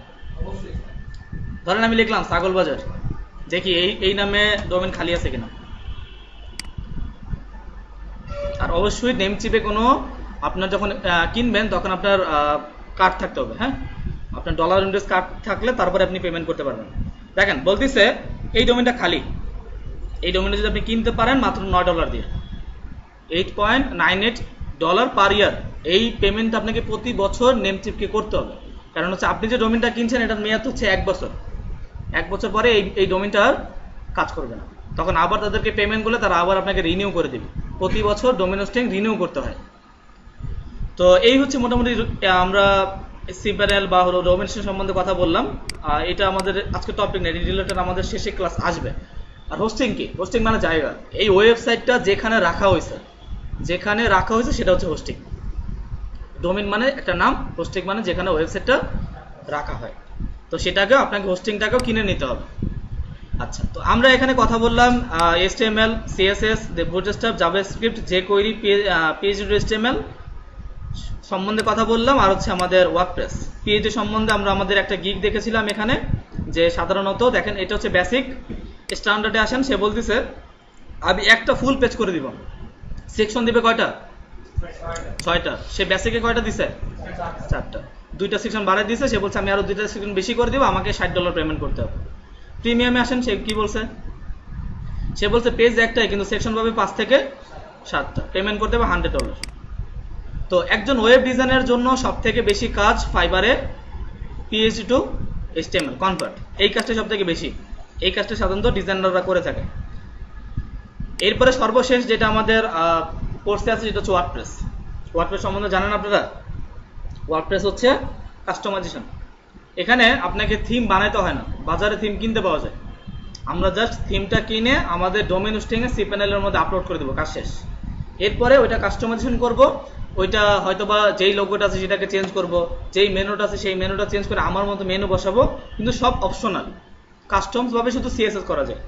ধরেন আমি লিখলাম ছাগলবাজার, দেখি এই নামে ডোমেন খালি আছে কিনা। আর অবশ্যই নেমচিপে কোনো আপনার যখন কিনবেন তখন আপনার কার্ড থাকতে হবে, হ্যাঁ, আপনার ডলার ইনভেস্ট কার্ড থাকলে তারপরে আপনি পেমেন্ট করতে পারবেন। দেখেন বলতেছে এই ডোমেনটা খালি, এই ডোমেনটা যদি আপনি কিনতে পারেন মাত্র $9 দিয়ে, $8.98 পার ইয়ার। এই পেমেন্ট আপনাকে প্রতি বছর নেমচিপকে করতে হবে, কারণ হচ্ছে আপনি যে ডোমেনটা কিনছেন এটার মেয়াদ হচ্ছে 1 বছর। 1 বছর পরে এই ডোমেনটা আর কাজ করবে না, তখন আবার তাদেরকে পেমেন্ট করলে তারা আবার আপনাকে রিনিউ করে দেবে। প্রতি বছর ডোমেন হোস্টিং রিনিউ করতে হয়। তো এই হচ্ছে মোটামুটি আমরা সিপ্যানেল বা হলো ডোমেন সম্বন্ধে কথা বললাম। এটা আমাদের আজকের টপিক নেই, রিলেটেড আমাদের শেষে ক্লাস আসবে। আর হোস্টিং কি? হোস্টিং মানে জায়গা, এই ওয়েবসাইটটা যেখানে রাখা হয়েছে, সেটা হচ্ছে হোস্টিং। ডোমেন মানে একটা নাম, হোস্টিং মানে যেখানে ওয়েবসাইটটা রাখা হয়। তো সেটাকেও আপনাকে হোস্টিংটাকেও কিনে নিতে হবে। আচ্ছা, তো আমরা এখানে কথা বললাম HTML, CSS, bootstrap, JavaScript, jQuery, PHP HTML সম্বন্ধে কথা বললাম, আর হচ্ছে আমাদের ওয়ার্ডপ্রেস। PHP সম্বন্ধে আমরা আমাদের একটা গিগ দেখেছিলাম এখানে, যে সাধারণত দেখেন এটা হচ্ছে বেসিক। স্ট্যান্ডার্ডে আসেন, সে বলতেছে আমি একটা ফুল পেজ করে দিব, সেকশন দিবে কয়টা? 6টা। সে বেসিকে কয়টা দিছে? 4টা। 2টা সেকশন বাড়াই দিয়েছে, সে বলছে আমি আরো 2টা সেকশন বেশি করে দিব, আমাকে $60 পেমেন্ট করতে হবে। প্রিমিয়ামে আসেন, সে কি বলছে? সে বলছে পেজ একটাই কিন্তু সেকশন পাবে 5 থেকে 7টা, পেমেন্ট করতে হবে $100। তো একজন ওয়েব ডিজাইনের জন্য সব থেকে বেশি কাজ ফাইবারে PHP টু HTML কনভার্ট, এই কাজটা সব থেকে বেশি, এই কাজটা সাধারণত ডিজাইনাররা করে থাকে। এরপরে সর্বশেষ যেটা আমাদের কোর্সে আছে সেটা হচ্ছে ওয়ার্ডপ্রেস। ওয়ার্ডপ্রেস সম্বন্ধে জানেন আপনারা? ওয়ার্ডপ্রেস হচ্ছে কাস্টমাইজেশন। এখানে আপনাকে থিম বানাইতে হয় না, বাজারে থিম কিনতে পাওয়া যায়। আমরা জাস্ট থিমটা কিনে আমাদের ডোমেন হোস্টিং এ cPanel এর মধ্যে আপলোড করে দেব, কাজ শেষ। এরপরে ওইটা কাস্টমাইজেশন করব, ওইটা হয়তোবা যেই লোগোটা আছে সেটাকে চেঞ্জ করব, যেই মেনুটা আছে সেই মেনুটা চেঞ্জ করে আমার মতো মেনু বসাবো, কিন্তু সব অপশনাল। কাস্টমস ভাবে শুধু সিএসএস করা যায়,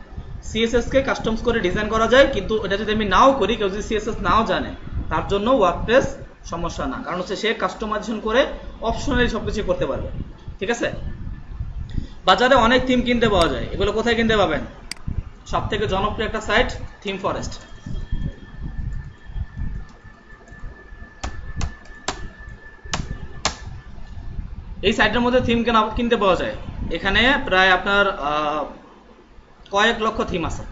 সিএসএস কে কাস্টমস করে ডিজাইন করা যায়, কিন্তু এটা যদি আমি নাও করি, কেউ যদি সিএসএস নাও জানে তার জন্য ওয়ার্ডপ্রেস সমস্যা না, কারণ হচ্ছে সে কাস্টমাইজেশন করে অপশনালি সবকিছু করতে পারবে। ঠিক আছে, বাজারে অনেক থিম কিনতে পাওয়া যায়, এগুলো কোথায় কিনতে পাবেন? সব থেকে জনপ্রিয় একটা সাইট থিম ফরেস্ট। এই সাইটের মধ্যে থিম কিনতে পাওয়া যায়। এখানে প্রায় আপনার কয়েক লক্ষ থিম আছে,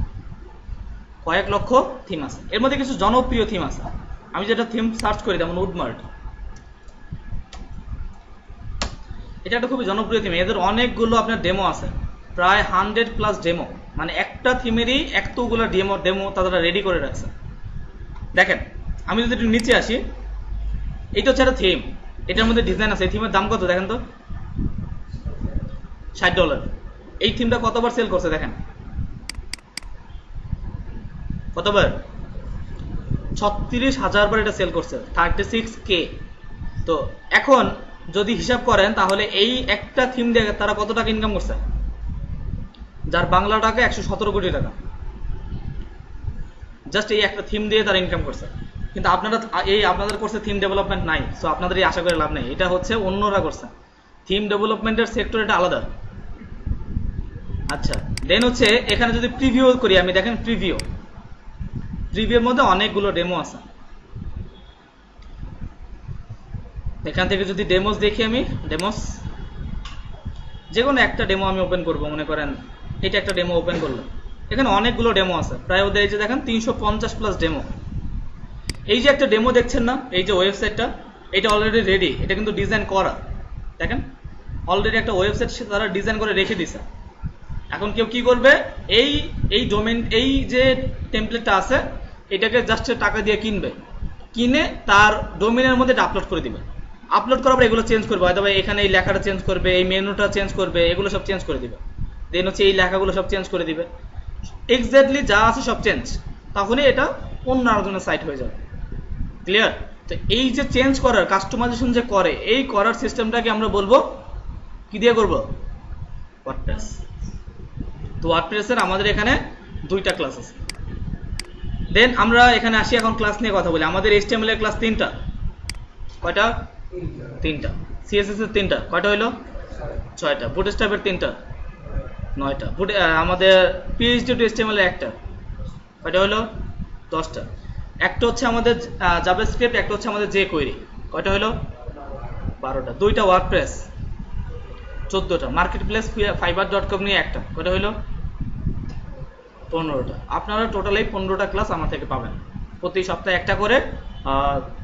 কয়েক লক্ষ থিম আছে। এর মধ্যে কিছু জনপ্রিয় থিম আছে। আমি যেটা থিম সার্চ করি, যেমন উডমার্ট, এটা একটা খুবই জনপ্রিয় থিম। এদের অনেকগুলো আপনার ডেমো আছে, প্রায় 100+ ডেমো, মানে একটা থিমেরই এতগুলো ডেমো তারা রেডি করে রাখছে। দেখেন, আমি যদি একটু নিচে আসি, এইটা হচ্ছে একটা থিম, এটার মধ্যে ডিজাইন আছে। এই থিমের দাম কত দেখেন তো? $60। এই থিমটা কতবার সেল করছে দেখেন, কতবার? 36,000 বার এটা সেল করছে, 36K। তো এখন যদি হিসাব করেন তাহলে এই একটা থিম দিয়ে তারা কত টাকা ইনকাম করছে, যার বাংলা টাকা 117 কোটি টাকা, জাস্ট এই একটা থিম দিয়ে তারা ইনকাম করছে। কিন্তু আপনাদের করছে থিম ডেভেলপমেন্ট নাই, সো আপনাদের এই আশা করে লাভ নেই, এটা হচ্ছে অন্যরা করছে। থিম ডেভেলপমেন্টের সেক্টর এটা আলাদা। আচ্ছা, দেন হচ্ছে এখানে যদি প্রিভিউ করি আমি, দেখেন প্রিভিউর মধ্যে অনেকগুলো ডেমো আছে। এখান থেকে যদি ডেমোস দেখি, আমি যে কোনো একটা ডেমো আমি ওপেন করব। মনে করেন এটা একটা ডেমো ওপেন করলাম, এখানে অনেকগুলো ডেমো আছে, প্রায় ওদের এই যে দেখেন 350+ ডেমো। এই যে একটা ডেমো দেখছেন না, এই যে ওয়েবসাইটটা, এটা অলরেডি রেডি, এটা কিন্তু ডিজাইন করা। দেখেন অলরেডি একটা ওয়েবসাইট তারা ডিজাইন করে রেখে দিছে। এখন কেউ কি করবে, এই ডোমেন, এই যে টেমপ্লেটটা আছে এটাকে জাস্ট টাকা দিয়ে কিনবে, কিনে তার ডোমেনের মধ্যে এটা আপলোড করে দিবে। আপলোড করার পর এগুলো চেঞ্জ করবে, হয়তো এখানে এই লেখাটা চেঞ্জ করবে, এই মেনুটা চেঞ্জ করবে, এগুলো সব চেঞ্জ করে দিবে। দেন হচ্ছে এই লেখাগুলো সব চেঞ্জ করে দিবে, এক্স্যাক্টলি যা আছে সব চেঞ্জ। তখনই এটা অন্য আরেকজনের সাইট হয়ে যাবে। ক্লিয়ার? তো এই যে চেঞ্জ করার, কাস্টমাইজেশন যে করে, এই করার সিস্টেমটাকে আমরা বলবো কি দিয়ে করবো? ওয়ার্ডপ্রেস। তো ওয়ার্ডপ্রেসের আমাদের এখানে 2টা ক্লাস আছে। দেন আমরা এখানে আসি, এখন ক্লাস নিয়ে কথা বলি। আমাদের HTML এর ক্লাস 3টা। কয়টা? 3টা। CSS এর 3টা। কয়টা হইলো? 6টা। বুটস্ট্র্যাপের 3টা, 9টা। আমাদের PHP টু HTML এর 1টা। কয়টা হইলো? 10টা। একটা হচ্ছে আমাদের জাভাস্ক্রিপ্ট, একটা হচ্ছে আমাদের jQuery। কয়টা হইলো? 12টা। 2টা ওয়ার্ডপ্রেস, 14টা। মার্কেটপ্লেস fiverr.com নিয়ে একটা। কয়টা হইলো? 15টা। আপনারা টোটালি 15টা ক্লাস আমার থেকে পাবেন, প্রতি সপ্তাহে একটা করে।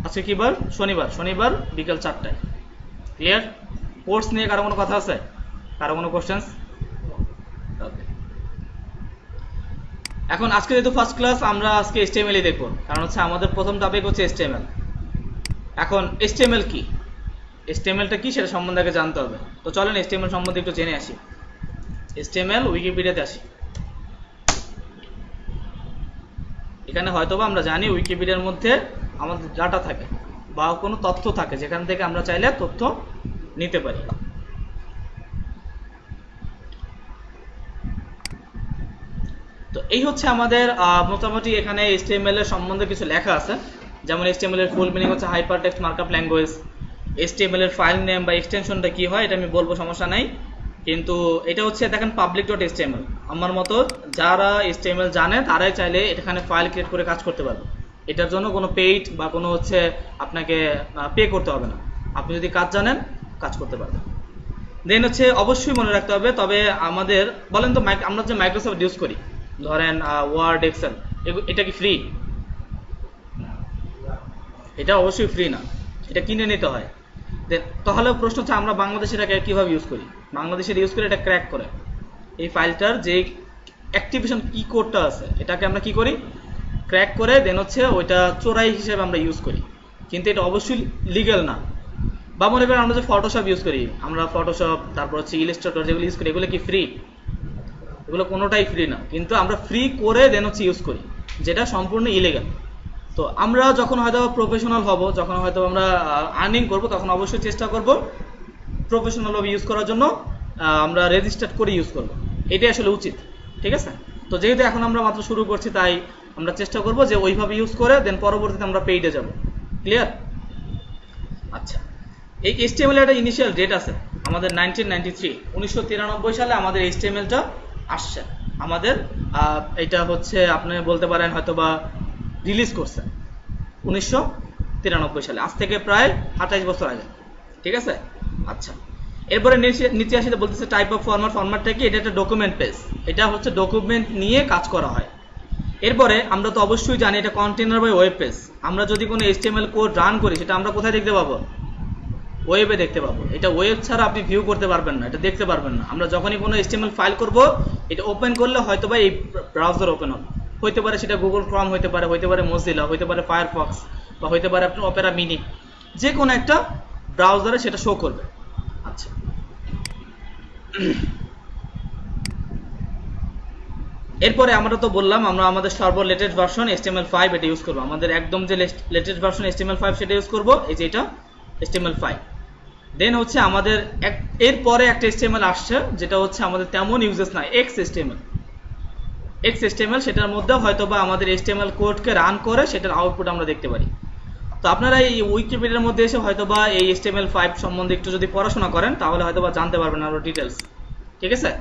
আজকে কি বার? শনিবার বিকেল 4টায়। ক্লিয়ার? কোর্স নিয়ে কারো কোনো কথা আছে? কারো কোনো কোশ্চেন্স? ওকে, এখন আজকে যেহেতু ফার্স্ট ক্লাস, আমরা আজকে HTML দেখবো, কারণ হচ্ছে আমাদের প্রথম টপিক হচ্ছে HTML। এখন HTML কি, HTMLটা কি সেটা সম্বন্ধে আগে জানতে হবে। তো চলেন HTML সম্বন্ধে একটু জেনে আসি। HTML উইকিপিডিয়াতে আসি। এখানে হয়তোবা আমরা জানি উইকিপিডিয়ার মধ্যে আমাদের ডাটা থাকে বা কোনো তথ্য থাকে, যেখান থেকে আমরা চাইলে তথ্য নিতে পারি। তো এই হচ্ছে আমাদের মোটামুটি এখানে HTML এর সম্বন্ধে কিছু লেখা আছে। যেমন HTML এর ফুল মিনিং হচ্ছে হাইপারটেক্সট মার্কআপ ল্যাঙ্গুয়েজ। HTML এর ফাইল নেম বা এক্সটেনশনটা কি হয় এটা আমি বলবো, সমস্যা নাই। কিন্তু এটা হচ্ছে দেখেন public.html। আমার মতো যারা HTML জানে তারাই চাইলে এখানে ফাইল ক্রিয়েট করে কাজ করতে পারবে। এটার জন্য কোনো পেইড বা কোনো হচ্ছে আপনাকে পে করতে হবে না, আপনি যদি কাজ জানেন কাজ করতে পারবেন। দেন হচ্ছে অবশ্যই মনে রাখতে হবে, তবে আমাদের বলেন তো আমরা যে মাইক্রোসফট ইউজ করি, ধরেন ওয়ার্ড, এক্সেল, এটা কি ফ্রি? এটা অবশ্যই ফ্রি না, এটা কিনে নিতে হয়। তাহলে প্রশ্ন হচ্ছে আমরা বাংলাদেশে এটাকে কিভাবে ইউজ করি? বাংলাদেশের ইউজ করে এটা ক্র্যাক করে, এই ফাইলটার যে অ্যাক্টিভেশন কি কোডটা আছে এটাকে আমরা কি করি? ক্র্যাক করে দেন হচ্ছে ওইটা চোরাই হিসেবে আমরা ইউজ করি, কিন্তু এটা অবশ্যই লিগ্যাল না। বা মনে করেন আমরা যে ফটোশপ ইউজ করি, আমরা ফটোশপ, তারপর হচ্ছে ইলাস্ট্রেটর যেগুলো ইউজ করি, এগুলো কি ফ্রি? এগুলো কোনোটাই ফ্রি না, কিন্তু আমরা ফ্রি করে দেন হচ্ছে ইউজ করি, যেটা সম্পূর্ণ ইলিগাল। তো আমরা যখন হয়তো প্রফেশনাল হব, যখন হয়তো আমরা আর্নিং করব, তখন অবশ্যই চেষ্টা করব প্রফেশনালভাবে ইউজ করার জন্য আমরা রেজিস্টার্ড করে ইউজ করব, এটাই আসলে উচিত। ঠিক আছে, তো যেহেতু এখন আমরা মাত্র শুরু করছি, তাই আমরা চেষ্টা করব যে ওইভাবে ইউজ করে দেন পরবর্তীতে আমরা পেইডে যাব। ক্লিয়ার? আচ্ছা, এই HTML এর একটা ইনিশিয়াল ডেট আছে আমাদের 1993 সালে আমাদের HTML-টা আসছে আমাদের। এটা হচ্ছে আপনি বলতে পারেন হয়তো বা রিলিজ করছে 1993 সালে, আজ থেকে প্রায় 28 বছর আগে। ঠিক আছে, আচ্ছা, এরপরে নিচে আসলে বলতেছে টাইপ অফ ফরম্যাটটা কি? এটা একটা ডকুমেন্ট পেজ, এটা হচ্ছে ডকুমেন্ট নিয়ে কাজ করা হয়। এরপরে আমরা তো অবশ্যই জানি এটা কন্টেনার বা ওয়েব পেজ। আমরা যদি কোনো HTML কোড রান করি, সেটা আমরা কোথায় দেখতে পাবো? ওয়েবে দেখতে পাবো। এটা ওয়েব ছাড়া আপনি ভিউ করতে পারবেন না, এটা দেখতে পারবেন না। আমরা যখনই কোনো HTML ফাইল করব, এটা ওপেন করলে হয়তো বা এই ব্রাউজার ওপেন হবে, হইতে পারে সেটা গুগল ক্রোম, হইতে পারে মোজিলা, হইতে পারে ফায়ারফক্স, বা হইতে পারে আপনার অপেরা মিনি, যে কোনো একটা ব্রাউজারে সেটা শো করবে। আচ্ছা, এরপরে আমরা তো বললাম আমরা আমাদের সর্ব লেটেস্ট ভার্সন HTML5 এটা ইউজ করব। আমাদের একদম যে লেটেস্ট ভার্সন HTML5 সেটা ইউজ করব, এই যে এটা HTML5। দেন হচ্ছে আমাদের এরপরে একটা HTML আসছে, যেটা হচ্ছে আমাদের তেমন ইউজেস নাই, XHTML। সেটার মধ্যে হয়তো বা আমাদের HTML কোডকে রান করে সেটার আউটপুট আমরা দেখতে পারি। তো আপনারা এই উইকিপিডিয়ার মধ্যে এসে হয়তো বা এই HTML5 সম্বন্ধে একটু যদি পড়াশোনা করেন, তাহলে হয়তো বা জানতে পারবেন আরো ডিটেলস। ঠিক আছে,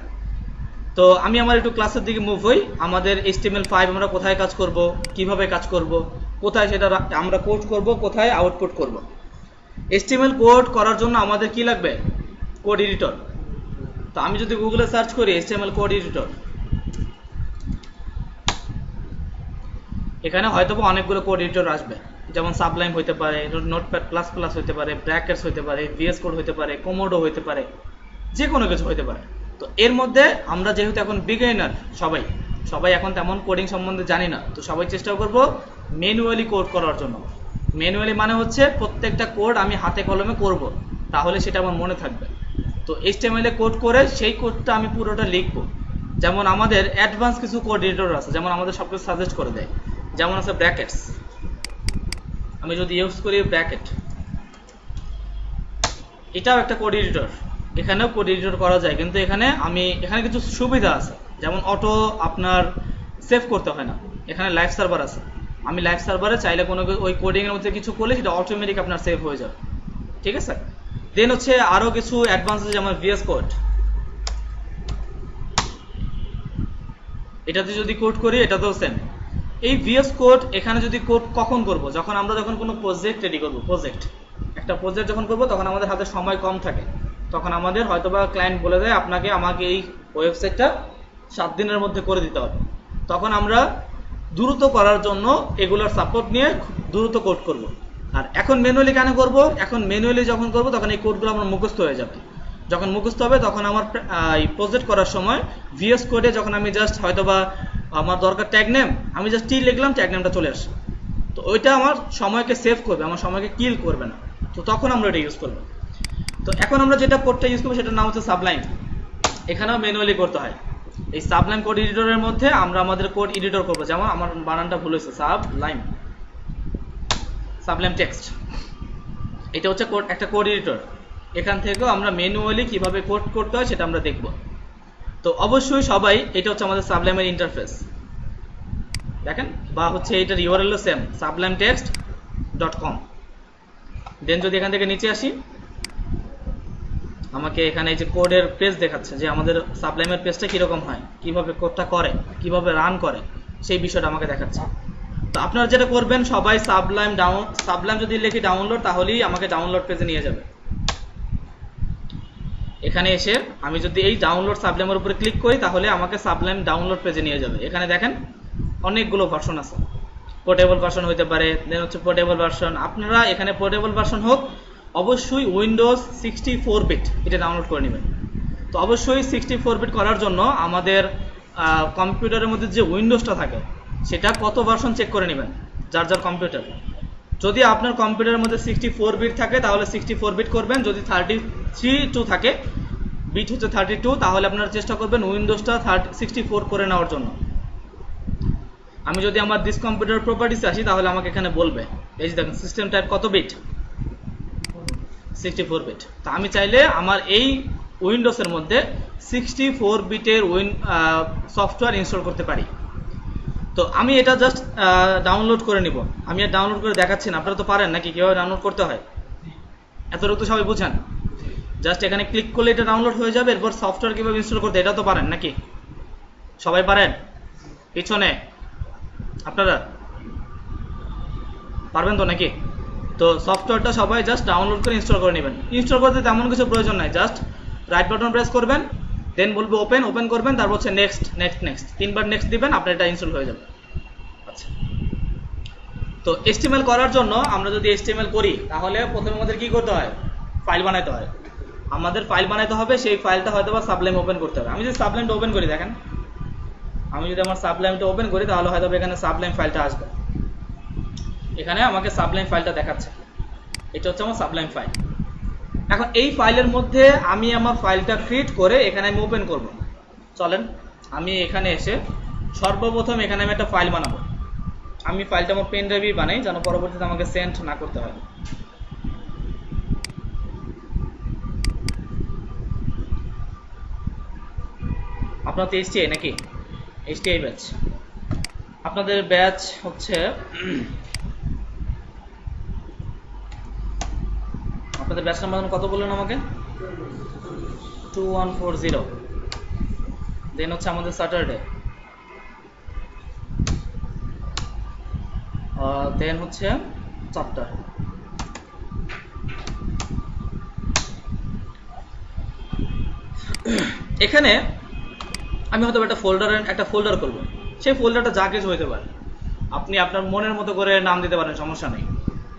তো আমি আমার একটু ক্লাসের দিকে মুভ হই। আমাদের HTML5 আমরা কোথায় কাজ করব, কিভাবে কাজ করব, কোথায় সেটা আমরা কোড করব, কোথায় আউটপুট করব। HTML কোড করার জন্য আমাদের কি লাগবে? Code editor. তো আমি যদি গুগলে সার্চ করি HTML কোড এডিটর, এখানে হয়তো অনেকগুলো কোড এডিটর আসবে, যেমন সাবলাইম হইতে পারে, নোটপ্যাড প্লাস প্লাস হইতে পারে, ব্র্যাকেটস হইতে পারে, VS কোড হইতে পারে, কোমোডো হইতে পারে, যে কোনো কিছু হইতে পারে। তো এর মধ্যে আমরা যেহেতু এখন বিগিনার, সবাই এখন তেমন কোডিং সম্বন্ধে জানি না, তো সবাই চেষ্টা করব ম্যানুয়ালি কোড করার জন্য। ম্যানুয়ালি মানে হচ্ছে প্রত্যেকটা কোড আমি হাতে কলমে করব, তাহলে সেটা আমার মনে থাকবে। তো HTML এ কোড করে সেই কোডটা আমি পুরোটা লিখবো। যেমন আমাদের অ্যাডভান্স কিছু কোড এডিটর আছে, যেমন আমাদের সবকিছু সাজেস্ট করে দেয়। যেমন আছে ব্র্যাকেটস, আমি যদি ইউজ করি ব্র্যাকেট, এটাও একটা কোড এডিটর। এখানেও কোড এডিটর করা যায়, কিন্তু এখানে কিছু সুবিধা আছে, যেমন অটো আপনার সেভ করতে হয় না। এখানে লাইভ সার্ভার আছে, আমি লাইভ সার্ভারে চাইলে কোনো ওই কোডিং এর মধ্যে কিছু করলে সেটা অটোমেটিক আপনার সেভ হয়ে যাবে। ঠিক আছে, দেন হচ্ছে আরো কিছু অ্যাডভান্স আছে, যেমন VS কোড। এটাতে যদি কোড করি, এটাতেও সেম। এই VS কোড এখানে যদি কোড কখন করব? যখন কোনো প্রজেক্ট রেডি করব। একটা প্রজেক্ট যখন করব, তখন আমাদের হাতে সময় কম থাকে, তখন আমাদের হয়তোবা ক্লায়েন্ট বলে দেয় আমাকে এই ওয়েবসাইটটা 7 দিনের মধ্যে করে দিতে হবে। তখন আমরা দ্রুত করার জন্য এগুলোর সাপোর্ট নিয়ে দ্রুত কোড করব। আর এখন ম্যানুয়ালি কেন করব? এখন ম্যানুয়ালি যখন করব, তখন এই কোডগুলো আমার মুখস্থ হয়ে যাবে। যখন মুখস্থ হবে, তখন আমার এই প্রজেক্ট করার সময় VS কোডে যখন আমি জাস্ট হয়তোবা আমার দরকার ট্যাগ নেম, আমি জাস্ট লিখলাম, ট্যাগ নেমটা চলে আসে। তো ওইটা আমার সময়কে সেভ করবে, আমার সময়কে কিল করবে না। তো তখন আমরা এটা ইউজ করব। তো এখন আমরা যেটা কোডটা ইউজ করবো, সেটার নাম হচ্ছে সাবলাইম। এখানেও ম্যানুয়ালি করতে হয়। এই সাবলাইম কোড এডিটরের মধ্যে আমরা আমাদের কোড এডিটর করবো। যেমন আমার বানানটা ভুল হয়েছে, সাবলাইম টেক্সট, এটা হচ্ছে একটা কোড এডিটর। এখান থেকেও আমরা ম্যানুয়ালি কিভাবে কোড করতে হয় সেটা আমরা দেখব। তো অবশ্যই সবাই, এটা হচ্ছে আমাদের সাবলাইমের ইন্টারফেস, দেখেন, বা হচ্ছে এটার URL সেম sublimetext.com। দেন যদি এখান থেকে নিচে আসি, আমাকে এখানে এই যে কোডের পেজ দেখাচ্ছে, যে আমাদের সাবলাইমের পেজটা কিরকম হয়, কিভাবে কোডটা করে, কিভাবে রান করে, সেই বিষয়টা আমাকে দেখাচ্ছে। তো আপনারা যেটা করবেন, সবাই সাবলাইম যদি লিখি ডাউনলোড, তাহলেই আমাকে ডাউনলোড পেজে নিয়ে যাবে। এখানে এসে আমি যদি এই ডাউনলোড সাবলাইমের উপরে ক্লিক করি, তাহলে আমাকে সাবলাইম ডাউনলোড পেজে নিয়ে যাবে। এখানে দেখেন অনেকগুলো ভার্সন আছে, পোর্টেবল ভার্সন হইতে পারে, দেন হচ্ছে পোর্টেবল ভার্সন। আপনারা এখানে পোর্টেবল ভার্সন হোক, অবশ্যই উইন্ডোজ 64 বিট এটা ডাউনলোড করে নেবেন। তো অবশ্যই 64 বিট করার জন্য আমাদের কম্পিউটারের মধ্যে যে উইন্ডোজটা থাকে, সেটা কত ভার্সন চেক করে নেবেন যার কম্পিউটার। যদি আপনার কম্পিউটারের মধ্যে 64 বিট থাকে, তাহলে 64 বিট করবেন। যদি 32 থাকে, বিট হচ্ছে 32, তাহলে আপনারা চেষ্টা করবেন উইন্ডোজটা 64 করে নেওয়ার জন্য। আমি যদি আমার দিস কম্পিউটার প্রপার্টিস আসি তাহলে আমাকে এখানে বলবে, এই যে দেখেন সিস্টেম টাইপ কত বিট, 64 বিট। তো আমি চাইলে আমার এই উইন্ডোজের মধ্যে 64 বিটের সফটওয়্যার ইনস্টল করতে পারি। তো আমি এটা জাস্ট ডাউনলোড করে নিব। আমি আর ডাউনলোড করে দেখাচ্ছি না, আপনারা তো পারেন নাকি কীভাবে ডাউনলোড করতে হয়, এতটুকু তো সবাই বুঝেন। জাস্ট এখানে ক্লিক করলে এটা ডাউনলোড হয়ে যাবে। এরপর সফটওয়্যার কীভাবে ইনস্টল করতে এটা তো পারেন নাকি, সবাই পারেন? পিছনে আপনারা পারবেন তো নাকি? তো সফটওয়্যারটা সবাই জাস্ট ডাউনলোড করে ইনস্টল করে নেবেন। ইনস্টল করতে তেমন কিছু প্রয়োজন নাই, জাস্ট রাইট বাটন প্রেস করবেন, দেন বলবে ওপেন, ওপেন করবেন, তারপর হচ্ছে নেক্সট নেক্সট নেক্সট, 3বার নেক্সট দিবেন, আপনার এটা ইনস্টল হয়ে যাবে। আচ্ছা, তো HTML করার জন্য আমরা যদি HTML করি তাহলে প্রথমে আমাদের কি করতে হয়, ফাইল বানাইতে হয়। আমাদের ফাইল বানাইতে হবে, সেই ফাইলটা হয়তো বা সাবলাইম ওপেন করতে হবে। আমি যদি সাবলাইমটা ওপেন করি, দেখেন আমি যদি আমার সাবলাইমটা ওপেন করি তাহলে হয়তো এখানে সাবলাইম ফাইলটা আসবে। এখানে আমাকে সাবলাইম ফাইলটা দেখাচ্ছে, এটা হচ্ছে আমার সাবলাইম ফাইল। এখন এই ফাইলের মধ্যে আমি আমার ফাইলটা ক্রিয়েট করে এখানে আমি ওপেন করব। চলেন আমি এখানে এসে সর্বপ্রথম এখানে আমি একটা ফাইল বানাবো। আমি ফাইলটা আমার পেন ড্রাইভে বানাই যেন পরবর্তীতে আমাকে সেন্ড না করতে হয়। আপনার তো HTI নাকি, HTI ব্যাচ, আপনাদের ব্যাচ হচ্ছে আপনাদের ব্যাচ নাম্বার কত বললেন আমাকে, 2140। দেন হচ্ছে আমাদের স্যাটারডে, দেন হচ্ছে চ্যাপ্টার। এখানে আমি হয়তো একটা ফোল্ডার করব। সেই ফোল্ডারটা যা কিছু হইতে পারে, আপনি আপনার মনের মতো করে নাম দিতে পারেন, সমস্যা নেই।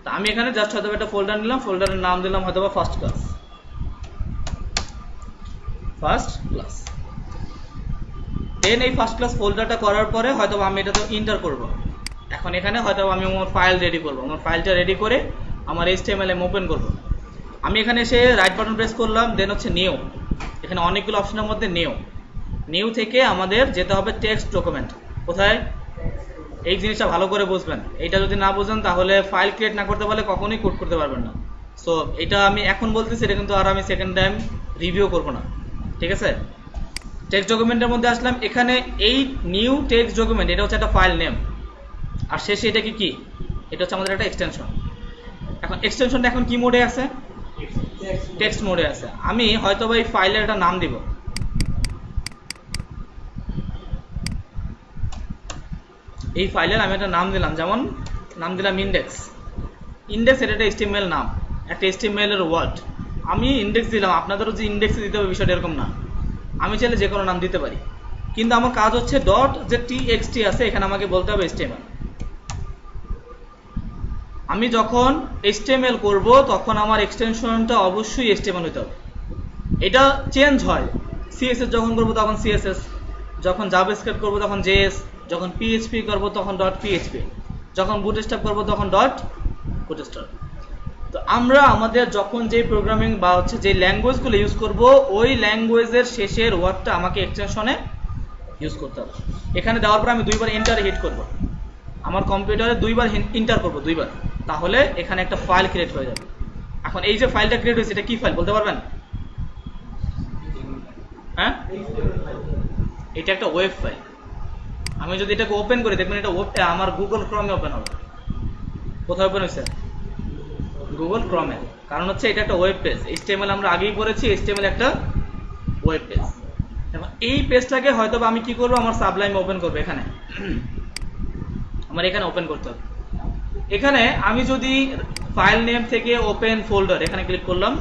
তো আমি এখানে জাস্ট হয়তো একটা ফোল্ডার নিলাম, ফোল্ডারের নাম দিলাম হয়তো বা ফার্স্ট ক্লাস। দেন এই ফার্স্ট ক্লাস ফোল্ডারটা করার পরে হয়তো আমি এটা তো ইন্টার করব। এখন এখানে হয়তো আমি আমার ফাইল রেডি করব। আমার ফাইলটা রেডি করে আমার HTML ওপেন করব। আমি এখানে এসে রাইট বাটন প্রেস করলাম, দেন হচ্ছে নিউ। এখানে অনেকগুলো অপশনের মধ্যে নিউ থেকে আমাদের যেতে হবে টেক্সট ডকুমেন্ট। কোথায়, এই জিনিসটা ভালো করে বুঝবেন। এইটা যদি না বুঝেন তাহলে ফাইল ক্রিয়েট না করতে পারলে কখনোই কোড করতে পারবেন না। সো এটা আমি এখন বলতেছি, এটা কিন্তু আর আমি সেকেন্ড টাইম রিভিউ করব না, ঠিক আছে? টেক্সট ডকুমেন্টের মধ্যে আসলাম। এখানে এই নিউ টেক্সট ডকুমেন্ট এটা হচ্ছে একটা ফাইল নেম, আর শেষে এটা কি, এটা হচ্ছে আমাদের একটা এক্সটেনশন। এখন এক্সটেনশনটা এখন কি মোডে আছে, টেক্সট মোডে আছে। আমি হয়তো বা এই ফাইলের একটা নাম দিব। এই ফাইলের আমি একটা নাম দিলাম, যেমন নাম দিলাম ইন্ডেক্স। এটা একটা HTML নাম, একটা HTML এর ওয়ার্ড। আমি ইন্ডেক্স দিলাম, আপনাদেরও যে ইন্ডেক্স দিতে হবে বিষয়টা এরকম না। আমি চাইলে যে কোনো নাম দিতে পারি, কিন্তু আমার কাজ হচ্ছে ডট যে txt আছে এখানে আমাকে বলতে হবে HTML। আমি যখন HTML করব তখন আমার এক্সটেনশনটা অবশ্যই HTML হতে হবে। এটা চেঞ্জ হয়, CSS যখন করব তখন CSS, যখন জাভাস্ক্রিপ্ট করব তখন JS, যখন PHP করব তখন .php, যখন বুটস্ট্র্যাপ করব তখন .bootstrap। তো আমরা আমাদের যখন যে প্রোগ্রামিং বা হচ্ছে যে ল্যাঙ্গুয়েজগুলো ইউজ করব ওই ল্যাঙ্গুয়েজের শেষের ওয়ার্ডটা আমাকে এক্সটেনশনে ইউজ করতে হবে। এখানে দেওয়ার পর আমি 2বার এন্টারে হিট করব। আমার কম্পিউটারে 2বার এন্টার করব, 2বার, তাহলে এখানে একটা ফাইল ক্রিয়েট হয়ে যাবে। এখন এই যে ফাইলটা ক্রিয়েট হয়েছে এটা কি ফাইল বলতে পারবেন? হ্যাঁ, এটা একটা ওয়েব ফাইল। আমি যদি এটাকে ওপেন করি দেখবেন এটা আমার গুগল ক্রমে ওপেন হবে। কোথায় ওপেন হয়েছে? গুগল ক্রমে। কারণ হচ্ছে এটা একটা ওয়েব পেজ। HTML আমরা আগেই পড়েছি, HTML একটা ওয়েব পেজ। এখন এই পেজটাকে হয়তো আমি কি করব, আমার সাবলাইম ওপেন করব। এখানে আমার এখানে ওপেন করতে হবে। এখানে আমি যদি ফাইল নেম থেকে ওপেন ফোল্ডার এখানে ক্লিক করলাম,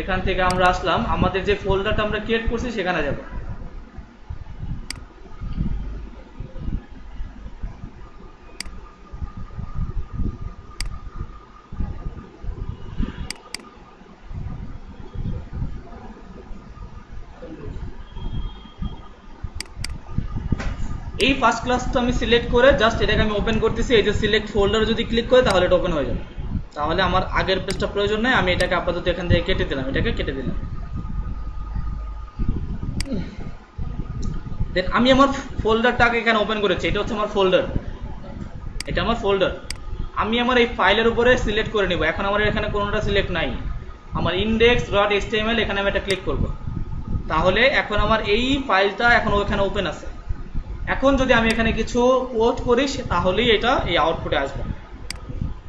এখান থেকে আমরা আসলাম আমাদের যে ফোল্ডারটা আমরা ক্রিয়েট করছি সেখানে যাব। এই ফার্স্ট ক্লাসটা আমি সিলেক্ট করে জাস্ট এটাকে আমি ওপেন করতেছি। এই যে সিলেক্ট ফোল্ডারে যদি ক্লিক করে তাহলে এটা ওপেন হয়ে যাবে। তাহলে আমার আগের পেজটা প্রয়োজন নেই, আমি এটাকে আপাতত এখান থেকে কেটে দিলাম, এটাকে কেটে দিলাম। দেন আমি আমার ফোল্ডারটাকে এখানে ওপেন করেছি, এটা হচ্ছে আমার ফোল্ডার, এটা আমার ফোল্ডার। আমি আমার এই ফাইলের উপরে সিলেক্ট করে নিব। এখন আমার এখানে কোনোটা সিলেক্ট নাই, আমার index.html এখানে আমি এটা ক্লিক করব, তাহলে এখন আমার এই ফাইলটা এখন ওখানে ওপেন আছে। এখন যদি আমি এখানে কিছু কোড করি তাহলেই এটা এই আউটপুটে আসবে,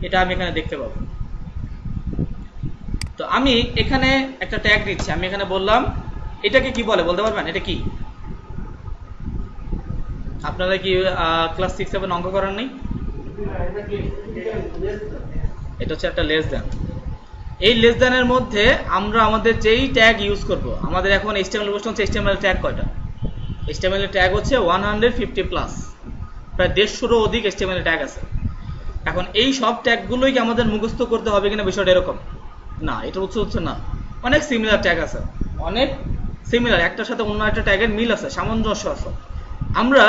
এটা আমি এখানে দেখতে পাবো। তো আমি এখানে একটা ট্যাগ দিচ্ছি, আমি এখানে বললাম এটাকে কি বলে বলতে পারবেন? এটা কি? আপনারা কি ক্লাস 6-7 অঙ্ক করার নেই? এটা হচ্ছে একটা লেস দ্যান। এই লেস দ্যানের মধ্যে আমরা আমাদের যেই ট্যাগ ইউজ করব, আমাদের এখন HTML প্রশ্ন হচ্ছে HTML ট্যাগ কয়টা? HTML এর ট্যাগ হচ্ছে 150 প্লাস, প্রায় 150 অধিক HTML ট্যাগ আছে। এখন এই সব ট্যাগগুলোই কি আমাদের মুখস্থ করতে হবে কিনা বিষয়টা এরকম না, এটা হচ্ছে না। অনেক সিমিলার ট্যাগ আছে, অনেক সিমিলার, একটার সাথে অন্য একটা ট্যাগের মিল আছে, সামঞ্জস্য আছে। আমরা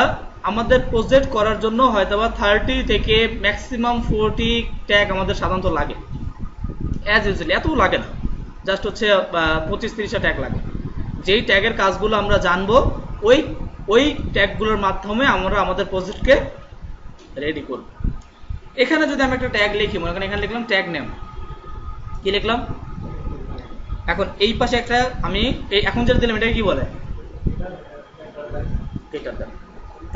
আমাদের প্রজেক্ট করার জন্য হয়তোবা 30 থেকে ম্যাক্সিমাম 40 ট্যাগ আমাদের সাধারণত লাগে, অ্যাজ ইউজুয়ালি এত লাগে না, জাস্ট হচ্ছে 25-30টা ট্যাগ লাগে। যেই ট্যাগের কাজগুলো আমরা জানবো ওই ট্যাগগুলোর মাধ্যমে আমরা আমাদের প্রজেক্টকে রেডি করব। এখানে যদি আমি একটা ট্যাগ লিখি, মনে করেন এখানে লিখলাম ট্যাগ নেম, কি লিখলাম? এখন এই পাশে একটা আমি এখন যেটা দিলাম এটাকে কি বলে? গেটার দেন।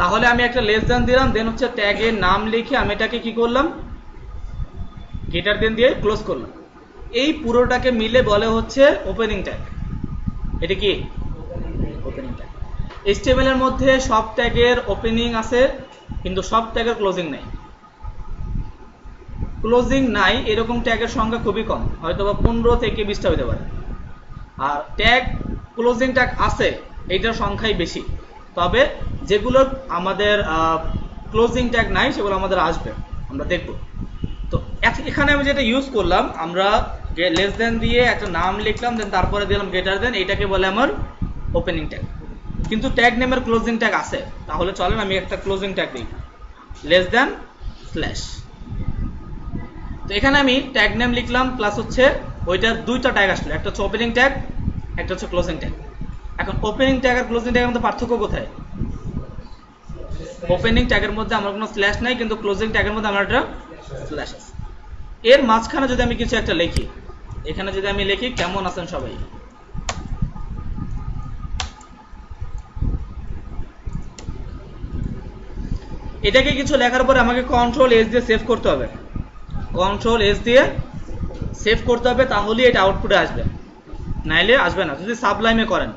তাহলে আমি একটা লেস দ্যান দিলাম, দেন হচ্ছে ট্যাগের নাম লিখে আমি এটাকে কি করলাম? গেটার দেন দিয়ে ক্লোজ করলাম। এই পুরোটাকে মিলে বলে হচ্ছে ওপেনিং ট্যাগ। এটা কি ওপেনিং ট্যাগ? HTML এর মধ্যে সব ট্যাগের ওপেনিং আছে, কিন্তু সব ট্যাগের ক্লোজিং নাই। ক্লোজিং নাই এরকম ট্যাগের সংখ্যা খুবই কম, হয়তো বা 15 থেকে 20টা হতে পারে। আর ট্যাগ ক্লোজিং ট্যাগ আছে এইটার সংখ্যাই বেশি, তবে যেগুলো আমাদের ক্লোজিং ট্যাগ নাই সেগুলো আমাদের আসবে, আমরা দেখব। তো এখানে আমি যেটা ইউজ করলাম, আমরা লেস দেন দিয়ে একটা নাম লিখলাম, দেন তারপরে দিলাম গেটার দেন, এটাকে বলে আমার ওপেনিং ট্যাগ। কিন্তু ট্যাগ নেমের ক্লোজিং ট্যাগ আছে, তাহলে চলেন আমি একটা ক্লোজিং ট্যাগ দিই, লেস দেন স্ল্যাশ। তো এখানে আমি ট্যাগ নেম লিখলাম, প্লাস হচ্ছে ওইটার দুইটা ট্যাগ আসলো, একটা হচ্ছে ওপেনিং ট্যাগ, একটা হচ্ছে ক্লোজিং ট্যাগ। এখন ওপেনিং ট্যাগ আর ক্লোজিং ট্যাগের মধ্যে পার্থক্য কোথায়? ওপেনিং ট্যাগের মধ্যে আমার কোনো স্ল্যাশ নাই, কিন্তু ক্লোজিং ট্যাগের মধ্যে আমার একটা স্ল্যাশ আছে। এর মাঝখানে যদি আমি কিছু একটা লিখি, এখানে যদি আমি লিখি কেমন আছেন সবাই, এটাকে কিছু লেখার পরে আমাকে কন্ট্রোল-S দিয়ে সেভ করতে হবে, কন্ট্রোল-S দিয়ে সেভ করতে হবে, তাহলেই এটা আউটপুটে আসবে, নাইলে আসবে না। যদি সাবলাইমে করেন,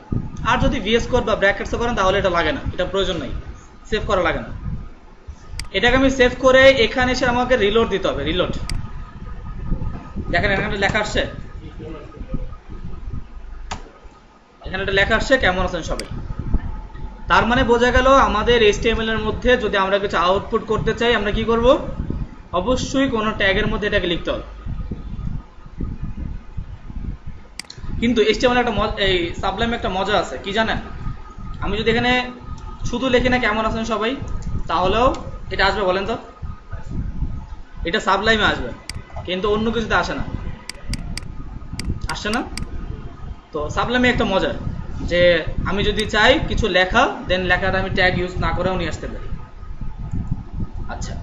আর যদি VS কোড বা ব্র্যাকেটসে করেন তাহলে এটা লাগে না, এটা প্রয়োজন নেই, সেভ করা লাগে না। এটাকে আমি সেভ করে এখানে এসে আমাকে রিলোড দিতে হবে, রিলোড। দেখেন এখানে লেখা আসছে, এখানে একটা লেখা আসছে কেমন আছেন সবাই। তার মানে বোঝা গেল আমাদের HTML এর মধ্যে যদি আমরা কিছু আউটপুট করতে চাই, আমরা কি করব? অবশ্যই কোনো ট্যাগের মধ্যে এটাকে লিখতে হবে। কিন্তু HTML একটা এই সাবলাইমে একটা মজা আছে, কি জানেন? আমি যদি এখানে শুধু লিখি না কেমন আছেন সবাই, তাহলেও এটা আসবে, বলেন তো? এটা সাবলাইমে আসবে, কিন্তু অন্য কিছুতে আসে না, আসছে না। তো সাবলাইমে একটা মজা যে আমি যদি চাই কিছু লেখা, দেন লেখাটা আমি ট্যাগ ইউজ না করেও নিয়ে আসতে পারি। আচ্ছা,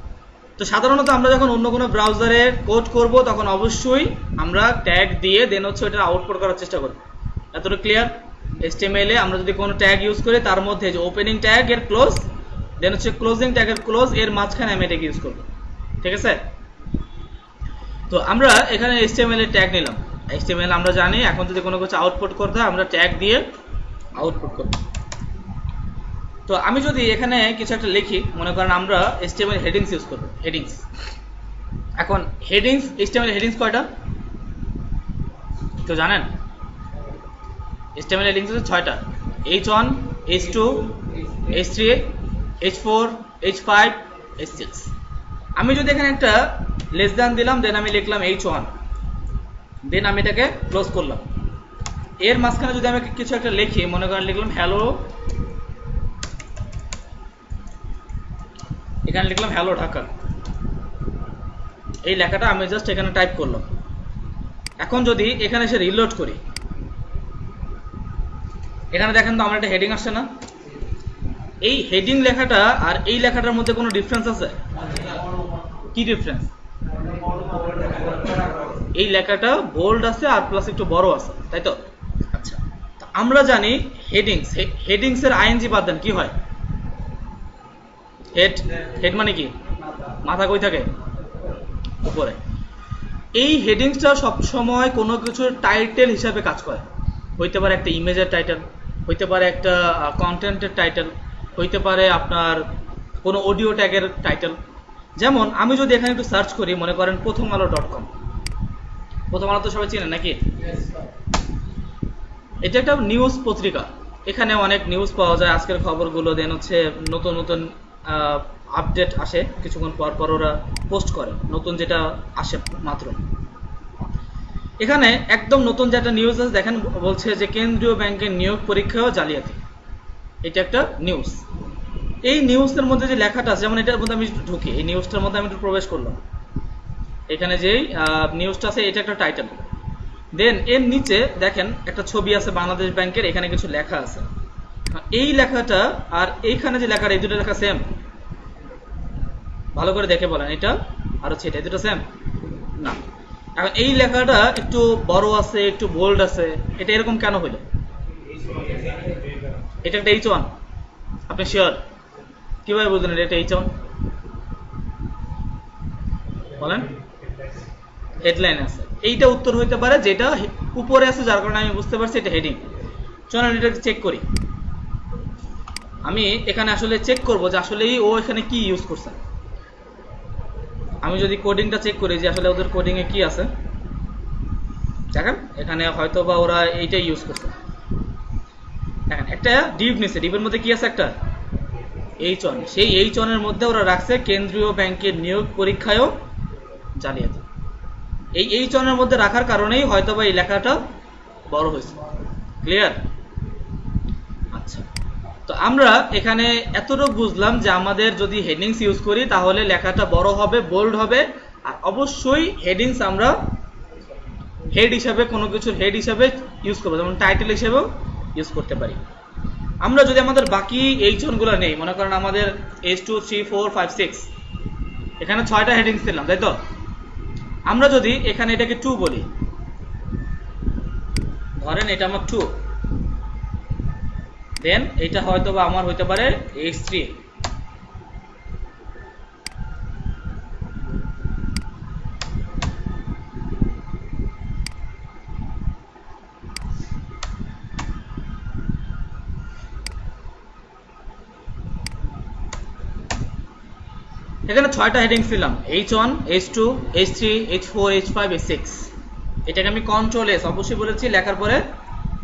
তো সাধারণত আমরা যখন অন্য কোনো ব্রাউজারে কোড করব, তখন অবশ্যই আমরা ট্যাগ দিয়ে দেন হচ্ছে ওটা আউটপুট করার চেষ্টা করব। এতটা ক্লিয়ার? HTML এ আমরা যদি কোনো ট্যাগ ইউজ করি, তার মধ্যে যে ওপেনিং ট্যাগ এর ক্লোজ, দেন হচ্ছে ক্লোজিং ট্যাগের ক্লোজ, এর মাঝখানে আমি এটাকে ইউজ করব, ঠিক আছে? তো আমরা এখানে HTML এর ট্যাগ নিলাম। HTML আমরা জানি এখন যদি কোনো কিছু আউটপুট করতে হয়, আমরা ট্যাগ দিয়ে আউটপুট করব। তো আমি যদি এখানে কিছু একটা লিখি, মনে করেন আমরা HTML হেডিংস ইউজ করব, হেডিংস। এখন হেডিংস, HTML হেডিংস কয়টা কেউ জানেন? HTML হেডিংস হচ্ছে 6টা, H1, H2, H3, H4, H5, H6। আমি যদি এখানে একটা লেস দ্যান দিলাম, দেন আমি লিখলাম H1, দেন আমি এটাকে ক্লোজ করলাম। এর মাঝখানে যদি আমি কিছু একটা লিখি, মনে করেন লিখলাম হ্যালো, এখানে লিখলাম হ্যালো ঢাকা, এই লেখাটা আমি জাস্ট এখানে টাইপ করলাম। এখন যদি এখানে এসে রিলোড করি, এখানে দেখেন তো আমার একটা হেডিং আসছে না? এই হেডিং লেখাটা আর এই লেখাটার মধ্যে কোনো ডিফারেন্স আছে? কি ডিফারেন্স? এই লেখাটা বোল্ড আছে আর প্লাস একটু বড় আছে, তাই তো? আচ্ছা, আমরা জানি হেডিংস এর আইএনজি বাদ দেন কি হয়? হেড। হেড মানে কি? মাথা কই থাকে? উপরে। এই হেডিংসটা সব সময় কোনো কিছুর টাইটেল হিসাবে কাজ করে। হইতে পারে একটা ইমেজের টাইটেল, হইতে পারে একটা কন্টেন্টের টাইটেল, হইতে পারে আপনার কোনো অডিও ট্যাগের টাইটেল। যেমন আমি যদি এখানে একটু সার্চ করি, মনে করেন প্রথমআলো.com। প্রথম আলো তো সবাই চেনেন নাকি? এটা একটা নিউজ পত্রিকা। এখানে অনেক নিউজ পাওয়া যায়, আজকের খবরগুলো। দেন হচ্ছে নতুন নতুন আপডেট আসে, কিছুক্ষণ পর পর ওরা পোস্ট করে নতুন যেটা আসে মাত্র। এখানে একদম নতুন যেটা নিউজ আছে দেখেন, বলছে যে কেন্দ্রীয় ব্যাংকের নিয়োগ পরীক্ষাও জালিয়াতি। এটা একটা নিউজ। এই নিউজের মধ্যে যে লেখাটা আছে, যেমন এটার মধ্যে আমি ঢুকি, এই নিউজটার মধ্যে আমি একটু প্রবেশ করলাম। এখানে যেই নিউজটা আছে এটা একটা টাইটেল। দেন এর নিচে দেখেন একটা ছবি আছে বাংলাদেশ ব্যাংকের, এখানে কিছু লেখা আছে। এই লেখাটা আর এইখানে যে লেখাটা, এই দুটো লেখা সেম? ভালো করে দেখে বলেন, এটা আর হচ্ছে এটা, এই দুটো সেম না। এখন এই লেখাটা একটু বড় আছে, একটু বোল্ড আছে, এটা এরকম কেন হইল? এটা একটা H1, আপনি শিওর? কিভাবে বুঝলেন এটা H1? বলেন। হেডলাইন আছে, এইটা উত্তর হইতে পারে। যেটা উপরে আছে যার কারণে আমি বুঝতে পারছি এটা হেডিং। চলুন এটা চেক করি। আমি এখানে আসলে চেক করব যে আসলেই ও এখানে কি ইউজ করছে। আমি যদি কোডিংটা চেক করি যে আসলে ওদের কোডিং এ কি আছে, দেখেন এখানে হয়তো বা ওরা এইটাই ইউজ করছে। দেখেন একটা ডিভ নিছে, ডিভের মধ্যে কি আছে? একটা H1। সেই H1 এর মধ্যে ওরা রাখছে কেন্দ্রীয় ব্যাংকের নিয়োগ পরীক্ষায়ও জালিয়াতি। এই H1 এর মধ্যে রাখার কারণেই হয়তো বা এই লেখাটা বড় হয়েছে। ক্লিয়ার? আচ্ছা, তো আমরা এখানে এতটুকু বুঝলাম যে আমাদের যদি হেডিংস ইউজ করি তাহলে লেখাটা বড় হবে, বোল্ড হবে। আর অবশ্যই হেডিংস আমরা হেড হিসাবে, কোনো কিছুর হেড হিসাবে ইউজ করবো, যেমন টাইটেল হিসেবেও ইউজ করতে পারি। আমরা যদি আমাদের বাকি H1 গুলো নেই, মনে করেন আমাদের H2, 3, 4, 5, 6, এখানে 6টা হেডিংস দিলাম, তাই তো? আমরা যদি এখানে এটাকে 2 বলি, ধরেন এটা আমার 2, দেন এটা হয়তো বা আমার হইতে পারে H3। এখানে 6টা হেডিংস দিলাম, H1, H2, H3, H4, H5, H6। এটাকে আমি কন্ট্রোল S অবশ্যই বলেছি, লেখার পরে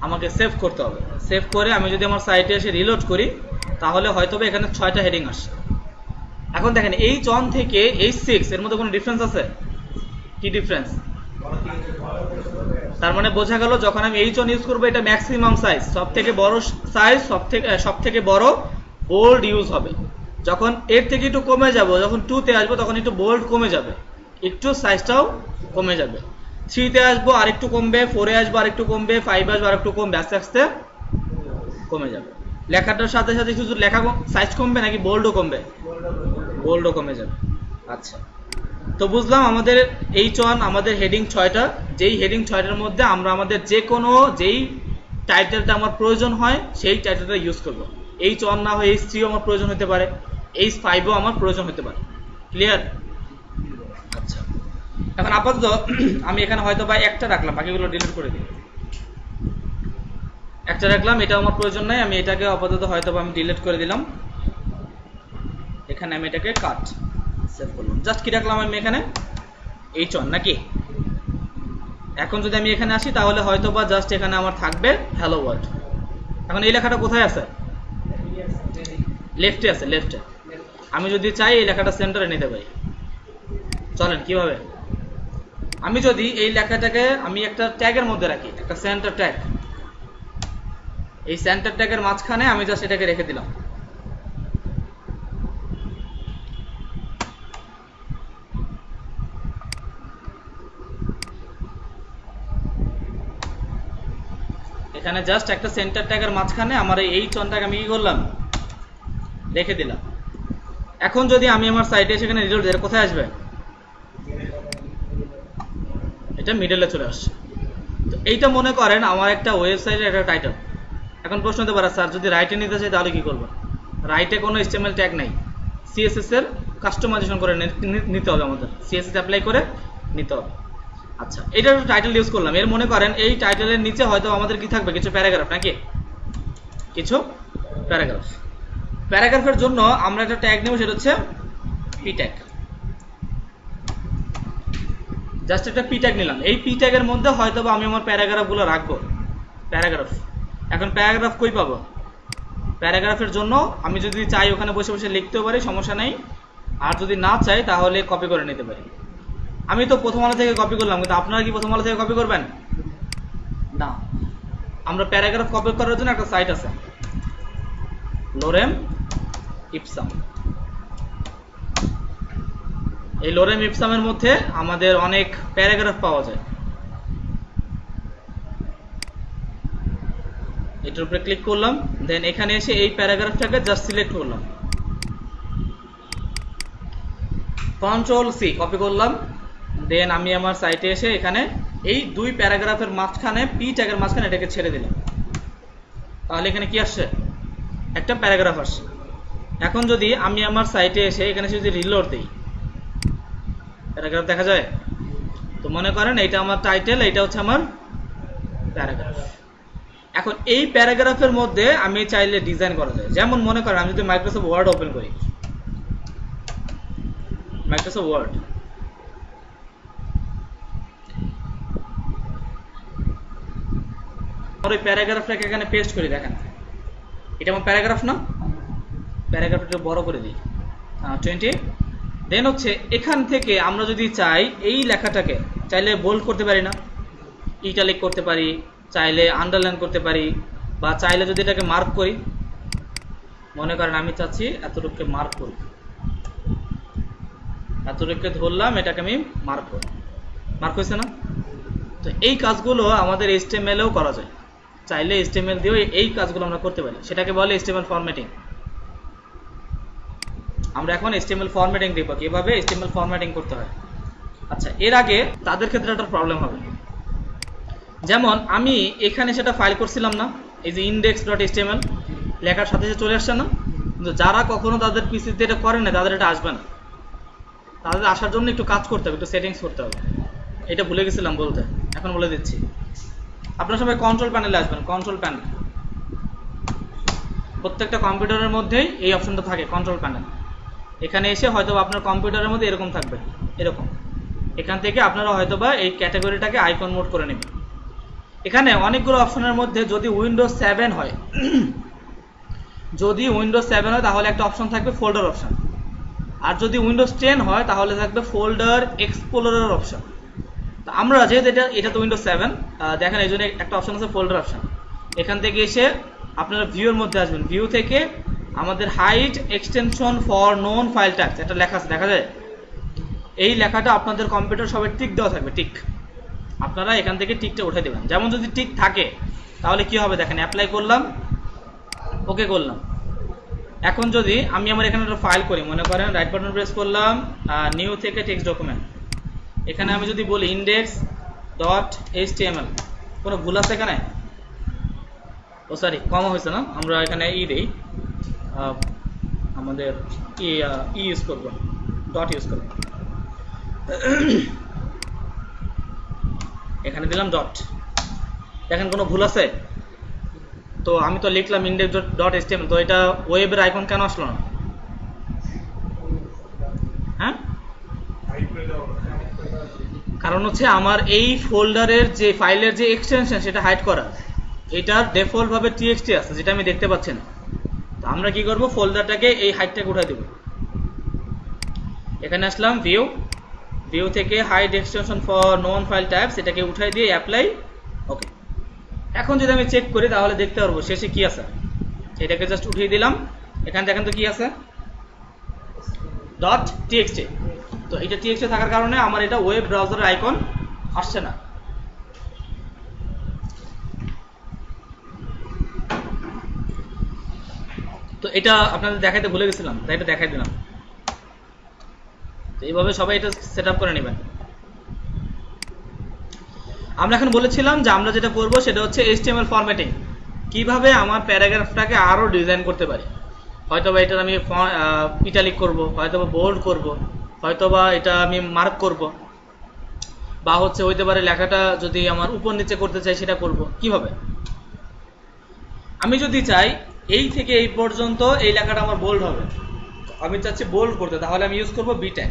আমাকে সেভ করতে হবে। সেভ করে আমি যদি আমার সাইটে এসে রিলোড করি তাহলে হয়তো এখানে 6টা হেডিং আসে। এখন দেখেন H1 থেকে H6 এর মধ্যে কোনো ডিফারেন্স আছে? কি ডিফারেন্স? তার মানে বোঝা গেল যখন আমি H1 ইউজ করবো এটা ম্যাক্সিমাম সাইজ, সব থেকে বড় সাইজ, সব থেকে বড় বোল্ড ইউজ হবে। যখন এর থেকে একটু কমে যাব, যখন 2 তে আসবো তখন একটু বোল্ড কমে যাবে, একটু সাইজটাও কমে যাবে। 3 তে আসবো আর একটু কমবে, 4 এ আসবো আর একটু কমবে, 5 আসবো আর একটু কমবে, আস্তে আস্তে কমে যাবে। লেখাটার সাথে সাথে শুধু লেখা সাইজ কমবে নাকি বোল্ডও কমবে? বোল্ডও কমে যাবে। আচ্ছা, তো বুঝলাম আমাদের H1, আমাদের হেডিং 6টা। যেই হেডিং 6টার মধ্যে আমরা আমাদের যে কোনো যেই টাইটেলটা আমার প্রয়োজন হয় সেই টাইটেলটা ইউজ করব। H1 না হয় H3 আমার প্রয়োজন হতে পারে, H5ও আমার প্রয়োজন হতে পারে। ক্লিয়ার? আচ্ছা, এখন আপাতত আমি এখানে হয়তো বা একটা রাখলাম, বাকিগুলো ডিলিট করে দিই। একটা রাখলাম, এটা আমার প্রয়োজন নাই, আমি এটাকে আপাতত হয়তো বা আমি ডিলিট করে দিলাম। এখানে আমি এটাকে কাট সেভ করলাম। জাস্ট কি রাখলাম আমি এখানে? H1 নাকি? এখন যদি আমি এখানে আসি তাহলে হয়তো বা জাস্ট এখানে আমার থাকবে হ্যালো ওয়ার্ল্ড। এখন এই লেখাটা কোথায় আছে? লেফটে আছে, লেফটে। আমি যদি চাই এই লেখাটা সেন্টারে নিতে পারি। চলেন কিভাবে? আমি যদি এই লেখাটাকে আমি একটা ট্যাগের মধ্যে রাখি, একটা সেন্টার ট্যাগ, এই সেন্টার ট্যাগের মাঝখানে আমি জাস্ট এটাকে রেখে দিলাম। এখানে জাস্ট একটা সেন্টার ট্যাগের মাঝখানে আমার এই H1টাকে আমি কি করলাম, রেখে দিলাম। এখন যদি আমি আমার সাইটে সেখানে রিলোড দিই, কোথায় আসবে, এটা মিডলে চলে আসছে। তো এইটা মনে করেন আমার একটা ওয়েবসাইটের একটা টাইটেল। এখন প্রশ্ন হতে পারে, স্যার যদি রাইটে নিতে চাই তাহলে কি করব? রাইটে কোনো HTML ট্যাগ নাই, CSS এর কাস্টমাইজেশন করে নিতে হবে, আমাদের CSS অ্যাপ্লাই করে নিতে হবে। আচ্ছা, এটা একটা টাইটেল ইউজ করলাম। এর মনে করেন এই টাইটেলের নিচে হয়তো আমাদের কি থাকবে, কিছু প্যারাগ্রাফ, নাকি কিছু প্যারাগ্রাফ। প্যারাগ্রাফের জন্য আমরা একটা ট্যাগ নেব, সেটা হচ্ছে পি ট্যাগ। জাস্ট একটা পি ট্যাগ নিলাম। এই পি ট্যাগের মধ্যে হয়তো আমি আমার প্যারাগ্রাফগুলো রাখবো। প্যারাগ্রাফ, এখন প্যারাগ্রাফ কই পাবো? প্যারাগ্রাফের জন্য আমি যদি চাই ওখানে বসে বসে লিখতেও পারি, সমস্যা নেই। আর যদি না চাই তাহলে কপি করে নিতে পারি। আমি তো প্রথম আলো থেকে কপি করলাম, কিন্তু আপনারা কি প্রথম আলো থেকে কপি করবেন? না। আমরা প্যারাগ্রাফ কপি করার জন্য একটা সাইট আছে, লোরেম ইপসাম। এই লোরেম ইপসামের মধ্যে আমাদের অনেক প্যারাগ্রাফ পাওয়া যায়। এটার উপরে ক্লিক করলাম, দেন এখানে এসে এই প্যারাগ্রাফটাকে জাস্ট সিলেক্ট করলাম, Ctrl+C কপি করলাম। দেন আমি আমার সাইটে এসে এখানে এই দুই প্যারাগ্রাফের মাঝখানে পি ট্যাগের মাঝখানে এটাকে ছেড়ে দিলাম। তাহলে এখানে কি আসছে, একটা প্যারাগ্রাফ আসছে। এখন যদি আমি আমার সাইটে এসে এখানে যদি রিলোড দিই, প্যারাগ্রাফ দেখা যায়। তো মনে করেন এটা আমার টাইটেল, এটা হচ্ছে আমার প্যারাগ্রাফ। এখন এই প্যারাগ্রাফের মধ্যে আমি চাইলে ডিজাইন করা যায়। যেমন মনে করেন আমি যদি মাইক্রোসফট ওয়ার্ড ওপেন করি, মাইক্রোসফট ওয়ার্ড, ওই প্যারাগ্রাফটাকে এখানে পেস্ট করি, দেখেন এটা আমার প্যারাগ্রাফ না? প্যারাগ্রাফটা বড় করে দিই 20। দেন হচ্ছে এখান থেকে আমরা যদি চাই এই লেখাটাকে চাইলে বোল্ড করতে পারি না, ইটালিক করতে পারি, চাইলে আন্ডারলাইন করতে পারি, বা চাইলে যদি এটাকে মার্ক করি, মনে করেন আমি চাচ্ছি এতটুকুকে মার্ক করি, এতটুকুকে ধরলাম, এটাকে আমি মার্ক করি, মার্ক হয়েছে না? তো এই কাজগুলো আমাদের HTML-এও করা যায়। চাইলে HTML দিয়েও এই কাজগুলো আমরা করতে পারি, সেটাকে বলে HTML ফরম্যাটিং। আমরা এখন HTML ফরম্যাটিং দেখব, কিভাবে HTML ফরম্যাটিং করতে হয়। আচ্ছা, এর আগে তাদের ক্ষেত্রে একটা প্রবলেম হবে। যেমন আমি এখানে সেটা ফাইল করছিলাম না, এই যে index.html লেখার সাথে চলে আসছে না, কিন্তু যারা কখনো তাদের পিসিতে এটা করেন না তাদের এটা আসবে না। তাদের আসার জন্য একটু কাজ করতে হবে, একটু সেটিংস করতে হবে। এটা ভুলে গেছিলাম বলতে, এখন বলে দিচ্ছি। আপনারা সবাই কন্ট্রোল প্যানেলে আসবেন। কন্ট্রোল প্যানেল, প্রত্যেকটা কম্পিউটারের মধ্যেই এই অপশনটা থাকে, কন্ট্রোল প্যানেল। এখানে এসে হয়তো আপনার কম্পিউটারের মধ্যে এরকম থাকবে, এরকম। এখান থেকে আপনারা হয়তোবা এই ক্যাটাগরিটাকে আইকন মোড করে নেবেন। এখানে অনেকগুলো অপশনের মধ্যে যদি উইন্ডোজ 7 হয়, যদি উইন্ডোজ 7 হয় তাহলে একটা অপশন থাকবে ফোল্ডার অপশন, আর যদি উইন্ডোজ 10 হয় তাহলে থাকবে ফোল্ডার এক্সপ্লোরার অপশন। তো আমরা যেহেতু এটা তো উইন্ডোজ 7, দেখেন এই জন্য একটা অপশন আছে ফোল্ডার অপশন। এখান থেকে এসে আপনারা ভিউর মধ্যে আসবেন, ভিউ থেকে আমাদের hide extension for known file types একটা লেখা আছে, দেখা যায়? এই লেখাটা আপনাদের কম্পিউটার সবাই টিক দেওয়া থাকবে, টিক। আপনারা এখান থেকে টিকটা উঠে দেবেন। যেমন যদি টিক থাকে তাহলে কি হবে দেখেন, অ্যাপ্লাই করলাম, ওকে করলাম। এখন যদি আমি আমার এখানে একটা ফাইল করি, মনে করেন রাইট বাটন প্রেস করলাম, নিউ থেকে টেক্সট ডকুমেন্ট, এখানে আমি যদি বলি index.html, কোনো ভুল আছে এখানে? ও সরি, কমা হয়েছে না, আমরা এখানে দেই, আমাদের ইউজ করবো, ডট ইউজ করবো, এখানে দিলাম ডট। দেখেন কোনো ভুল আছে? তো আমি তো লিখলাম index.html, তো এটা ওয়েবের আইকন কেন আসলো না? হ্যাঁ, কারণ হচ্ছে আমার এই ফোল্ডারের যে ফাইলের যে এক্সটেনশন সেটা হাইড করা, এটার ডিফল্ট ভাবে txt আছে, যেটা আমি দেখতে পাচ্ছি না। তো আমরা কি করব, ফোল্ডারটাকে এই হাইডটাকে উঠাই দেব। এখানে আসলাম ভিউ, ভিউ থেকে hide extension for known file types এটাকে উঠাই দিয়ে অ্যাপ্লাই, ওকে। এখন যদি আমি চেক করি তাহলে দেখতে পারবো শেষে কি আছে। এটাকে জাস্ট উঠিয়ে দিলাম, এখানে দেখেন তো কি আছে, .txt। তো এটা txt থাকার কারণে আমার এটা ওয়েব ব্রাউজারের আইকন আসছে না। তো এটা আপনাদের দেখাইতে ভুলে গেছিলাম, তাই এটা দেখাই দিলাম। তো এইভাবে সবাই এটা সেট আপ করে নেবেন। আমরা এখন বলেছিলাম যে আমরা যেটা করব সেটা হচ্ছে HTML ফরম্যাটিং, কিভাবে আমার প্যারাগ্রাফটাকে আরো ডিজাইন করতে পারি। হয়তোবা এটা আমি ইটালিক করব, হয়তোবা বোল্ড করব, হয়তোবা এটা আমি মার্ক করব, বা হচ্ছে হইতে পারে লেখাটা যদি আমার উপর নিচে করতে চাই সেটা করব। কিভাবে? আমি যদি চাই এই থেকে এই পর্যন্ত এই লেখাটা আমার বোল্ড হবে, আমি চাচ্ছি বোল্ড করতে, তাহলে আমি ইউজ করব বি ট্যাগ।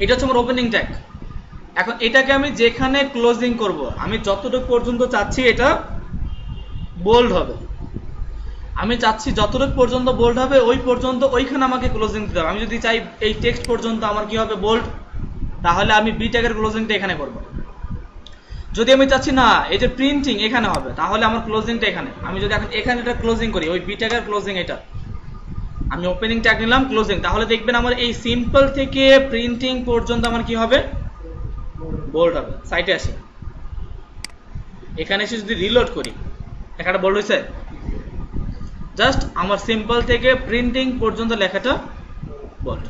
এটা হচ্ছে আমার ওপেনিং ট্যাগ। এখন এটাকে আমি যেখানে ক্লোজিং করব, আমি যতটুকু পর্যন্ত চাচ্ছি এটা বোল্ড হবে, আমি চাচ্ছি যতটুকু পর্যন্ত বোল্ড হবে ওই পর্যন্ত ওইখানে আমাকে ক্লোজিং দিতে হবে। আমি যদি চাই এই টেক্সট পর্যন্ত আমার কি হবে বোল্ড, তাহলে আমি বি ট্যাগের ক্লোজিংটা এখানে করব। যদি আমি চাচ্ছি না এই যে প্রিন্টিং এখানে হবে, তাহলে আমার ক্লোজিংটা এখানে। আমি যদি এখন এখানে এটা ক্লোজিং করি, ওই বি ট্যাগের ক্লোজিং এটা, আমি ওপেনিং ট্যাগ নিলাম ক্লোজিং, তাহলে দেখবেন আমার এই সিম্পল থেকে প্রিন্টিং পর্যন্ত আমার কি হবে বোল্ড হবে। সাইটে আসি, এখানে এসে যদি রিলোড করি, লেখাটা বোল্ড হয়েছে। জাস্ট আমার সিম্পল থেকে প্রিন্টিং পর্যন্ত লেখাটা বোল্ড।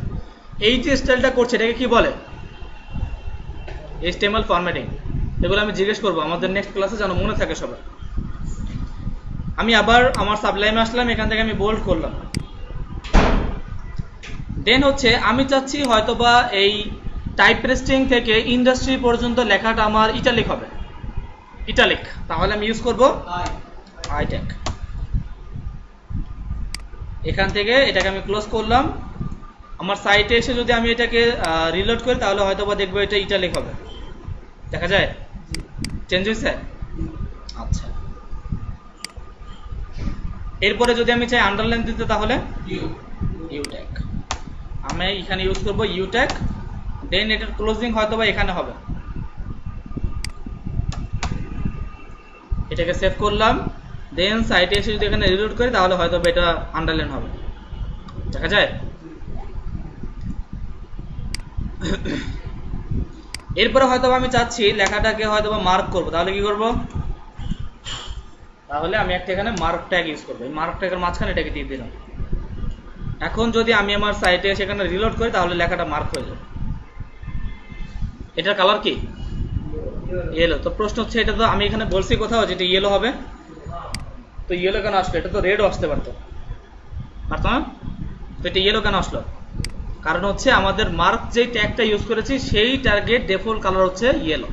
এই যে স্টাইলটা করছে এটাকে কি বলে? HTML formatting. এগুলো আমি জিজ্ঞেস করবো আমাদের নেক্সট ক্লাসে, যেন মনে থাকে সবার। আমি আবার আমার সাবলাইমে আসলাম, এখান থেকে আমি বোল্ড করলাম। দেন হচ্ছে আমি চাচ্ছি হয়তোবা এই টাইপ প্রেস্টিং থেকে ইন্ডাস্ট্রি পর্যন্ত লেখাটা আমার ইটালিক হবে, ইটালিক, তাহলে আমি ইউজ করব আই ট্যাগ। এখান থেকে এটাকে আমি ক্লোজ করলাম। আমার সাইটে এসে যদি আমি এটাকে রিলোড করি, তাহলে হয়তোবা দেখবো এটা ইটালিক হবে। দেখা যায় চেঞ্জ হয়েছে? আচ্ছা, এরপরে যদি আমি চাই আন্ডারলাইন দিতে, তাহলে ইউ ট্যাগ, আমি এখানে ইউজ করব ইউ ট্যাগ। দেন এটার ক্লোজিং হয়তোবা এখানে হবে। এটাকে সেভ করলাম। দেন সাইটে এসে যদি এখানে রিলোড করি, তাহলে হয়তো এটা আন্ডারলাইন হবে। দেখা যায়? এরপরে হয়তো আমি চাচ্ছি লেখাটাকে হয়তো মার্ক করব, তাহলে কি করব? তাহলে আমি একটা এখানে মার্ক ট্যাগ ইউজ করব। এই মার্ক ট্যাগের মাঝখানে এটাকে দিয়ে দিলাম। এখন যদি আমি আমার সাইটে সেখানে রিলোড করি, তাহলে লেখাটা মার্ক হয়ে যাবে। এটার কালার কি? ইয়েলো। তো প্রশ্ন হচ্ছে, এটা তো আমি এখানে বলছি কোথাও যেটা ইয়েলো হবে, তো ইয়েলো কেন আসলো? এটা তো রেডও আসতে পারতো, পারতো না? তো এটা ইয়েলো কেন আসলো? কারণ হচ্ছে আমাদের মার্ক যে ট্যাগটা ইউজ করেছি সেই ট্যাগের ডিফল্ট কালার হচ্ছে ইয়েলো।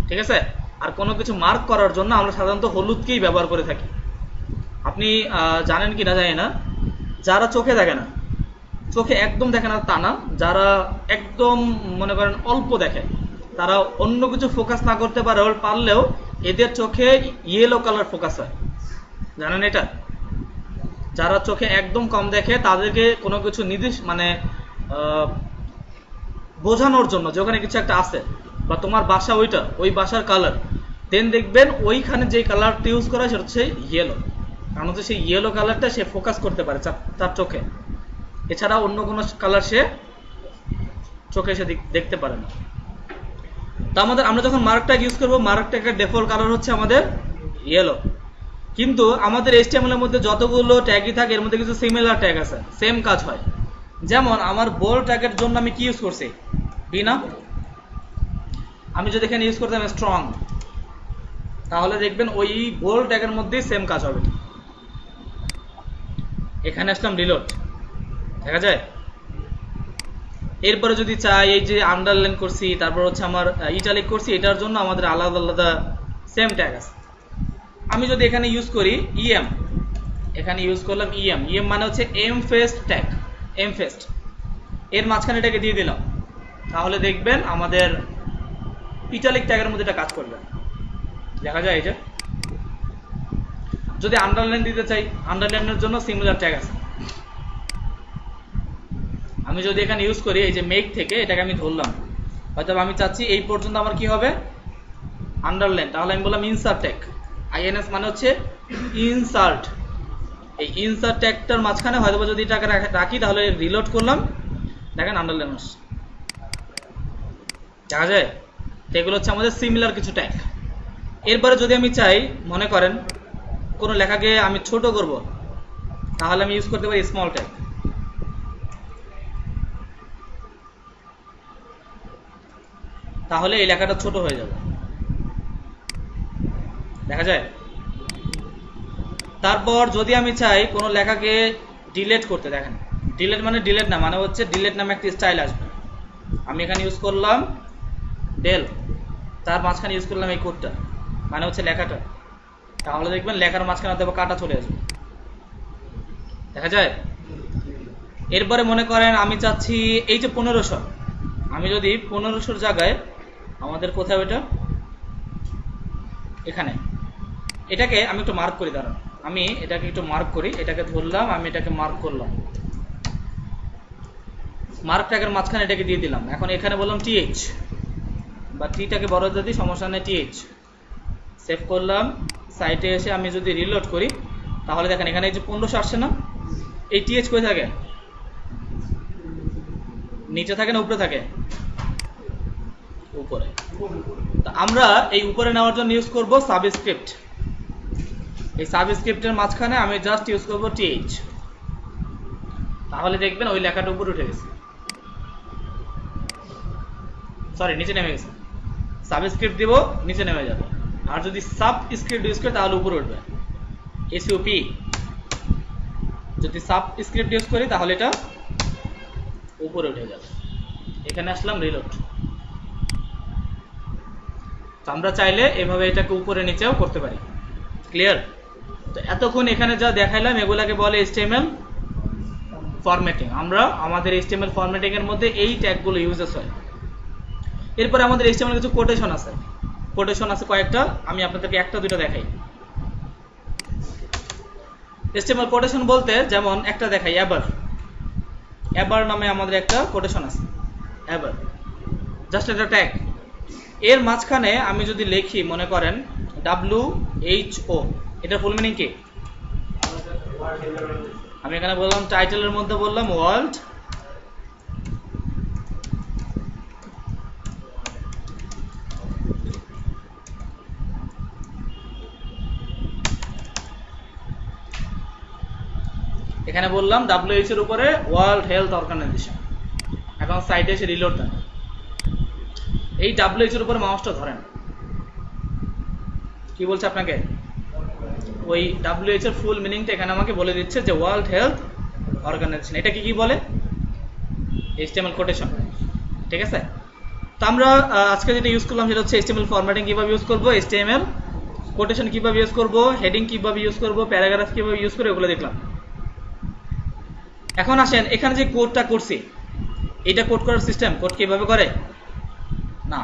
ঠিক আছে? আর কোনো কিছু মার্ক করার জন্য আমরা সাধারণত হলুদকেই ব্যবহার করে থাকি। আপনি জানেন কি না জানি না, যারা চোখে দেখে না, চোখে একদম দেখে না তা না, যারা একদম মনে করেন অল্প দেখে, তারা অন্য কিছু ফোকাস না করতে পারলেও এদের চোখে ইয়েলো কালার ফোকাস হয়। জানেন এটা? যারা চোখে একদম কম দেখে তাদেরকে কোনো কিছু নির্দিষ্ট মানে বোঝানোর জন্য যে ওখানে কিছু একটা আছে, বা তোমার বাসা ওইটা, ওই বাসার কালার, দেন দেখবেন ওইখানে যে কালারটা ইউজ করা সেটা হচ্ছে ইয়েলো। কারণ হচ্ছে সেই ইয়েলো কালারটা সে ফোকাস করতে পারে তার চোখে, এছাড়া অন্য কোনো কালার সে চোখে এসে দেখতে পারে না। তো আমরা যখন মার্ক ট্যাগ ইউজ করবো, মার্ক ট্যাগের ডিফল্ট কালার হচ্ছে আমাদের ইয়েলো। কিন্তু আমাদের HTML এর মধ্যে যতগুলো ট্যাগই থাকে, এর মধ্যে কিছু সিমিলার ট্যাগ আছে, সেম কাজ হয়। যেমন আমার বোল্ড ট্যাগের জন্য আমি কি ইউজ করছি? বি না? আমি যদি এখানে ইউজ করতাম স্ট্রং, তাহলে দেখবেন ওই বোল্ড ট্যাগের মধ্যেই সেম কাজ হবে। এখানে আসলাম রিলোড, দেখা যায়? এরপরে যদি চাই এই যে আন্ডারলাইন করছি, তারপর হচ্ছে আমার ইটালিক করছি, এটার জন্য আমাদের আলাদা আলাদা সেম ট্যাগ আছে। আমি যদি এখানে ইউজ করি ইএম, এখানে ইউজ করলাম ইএম, ইএম মানে হচ্ছে emphasis tag, emphasis, এর মাঝখানে এটাকে দিয়ে দিলাম, তাহলে দেখবেন আমাদের ইটালিক ট্যাগের মধ্যে এটা কাজ করবে। দেখা যায় এই যে। যদি আন্ডারলাইন দিতে চাই, আন্ডারলাইনের জন্য সিমিলার ট্যাগ আছে। আমি যদি এখানে ইউজ করি এই যে মেক থেকে, এটাকে আমি ধরলাম, হয়তো আমি চাচ্ছি এই পর্যন্ত আমার কি হবে আন্ডারলাইন, তাহলে আমি বললাম ইনসার্ট ট্যাগ, আইএনএস মানে হচ্ছে ইনসার্ট। এই ইনসার্ট ট্যাগটার মাঝখানে হয়তো যদি এটাকে রাখি, তাহলে রিলোড করলাম, দেখেন আন্ডারলাইন আসছে। দেখা যায়? তো এগুলো হচ্ছে আমাদের সিমিলার কিছু ট্যাগ। এরপরে যদি আমি চাই, মনে করেন কোনো লেখাকে আমি ছোট করব, তাহলে আমি ইউজ করতে পারি স্মল ট্যাগ। তাহলে এই লেখাটা ছোট হয়ে যাবে, দেখা যায়। তারপর যদি আমি চাই কোনো লেখাকে ডিলিট করতে, দেখেন ডিলিট মানে ডিলিট না, মানে হচ্ছে ডিলিট নামে একটা স্টাইল আসবে। আমি এখানে ইউজ করলাম ডেল, তার মাঝখানে ইউজ করলাম এই কোডটা, মানে হচ্ছে লেখাটা। তাহলে দেখবেন লেখার মাঝখানে অথবা কাটা চলে আসবে, দেখা যায়। এরপরে মনে করেন আমি চাচ্ছি এই যে 1500, আমি যদি 1500 জায়গায় আমাদের কোথাও এটা এখানে, এটাকে আমি একটু মার্ক করি, দাঁড়ান আমি এটাকে একটু মার্ক করি, এটাকে ধরলাম, আমি এটাকে মার্ক করলাম, মার্ক ট্যাগের মাঝখানে এটাকে দিয়ে দিলাম। এখন এখানে বললাম টিএইচ, বা টিটাকে বড় যদি সমস্যা নেই, টিএইচ সেভ করলাম। সাইটে এসে আমি যদি রিলোড করি, তাহলে দেখেন এখানে এই যে 1500 আসছে না, এই টিএইচ কই থাকে? নিচে থাকে না উপরে থাকে? উপরে। তো আমরা এই উপরে নেওয়ার জন্য ইউজ করব সাবস্ক্রিপ্ট। এই সাবস্ক্রিপ্টের মাঝখানে আমি জাস্ট ইউজ করব টিএইচ, তাহলে দেখবেন ওই লেখাটা উপরে উঠে গেছে, সরি নিচে নেমে গেছে। সাবস্ক্রিপ্ট দিব, নিচে নেমে যাবে। আর যদি সাবস্ক্রিপ্ট ইউজ করি তাহলে উপরে উঠবে, এসইউপি। যদি সাবস্ক্রিপ্ট ইউজ করি তাহলে এটা উপরে উঠে যাবে। এখানে আসলাম রিলোড। তো আমরা চাইলে এভাবে এটাকে উপরে নিচেও করতে পারি, ক্লিয়ার? তো এতক্ষণ এখানে যা দেখাইলাম এগুলাকে বলে HTML ফরম্যাটিং। আমরা আমাদের HTML ফরম্যাটিং এর মধ্যে এই ট্যাগগুলো ইউজেস হয়। এরপরে আমাদের HTML কিছু কোটেশন আছে, কোটেশন আছে কয়েকটা, আমি আপনাদেরকে একটা দুটো দেখাই। HTML কোটেশন বলতে যেমন একটা দেখাই, এবার। এবার নামে আমাদের একটা কোটেশন আছে, এবার জাস্ট একটা ট্যাগ। এর মাঝখানে আমি যদি লিখি মনে করেন WHO, এটার ফুল মিনিং কি? আমি এখানে বললাম টাইটেলের মধ্যে বললাম ওয়ার্ল্ড এখানে বললাম WHO এর উপরে ওয়ার্ল্ড হেলথ অর্গানাইজেশন। এখন সাইটে এসে রিলোড দেন, এই WHO এর উপরে মাউসটা ধরেন, কি বলছে আপনাকে? ওই WHO এর ফুল মিনিংটা এখানে আমাকে বলে দিচ্ছে যে ওয়ার্ল্ড হেলথ অর্গানাইজেশন। এটা কি বলে? HTML কোটেশন, ঠিক আছে? তো আমরা আজকে যেটা ইউজ করলাম সেটা হচ্ছে HTML ফরম্যাটিং কিভাবে ইউজ করব, HTML কোটেশন কিভাবে ইউজ করব, হেডিং কিভাবে ইউজ করব, প্যারাগ্রাফ কিভাবে ইউজ করব, এগুলো দেখলাম। এখন আসেন এখানে যে কোডটা করছি, এটা কোড করার সিস্টেম, কোড কিভাবে করে না,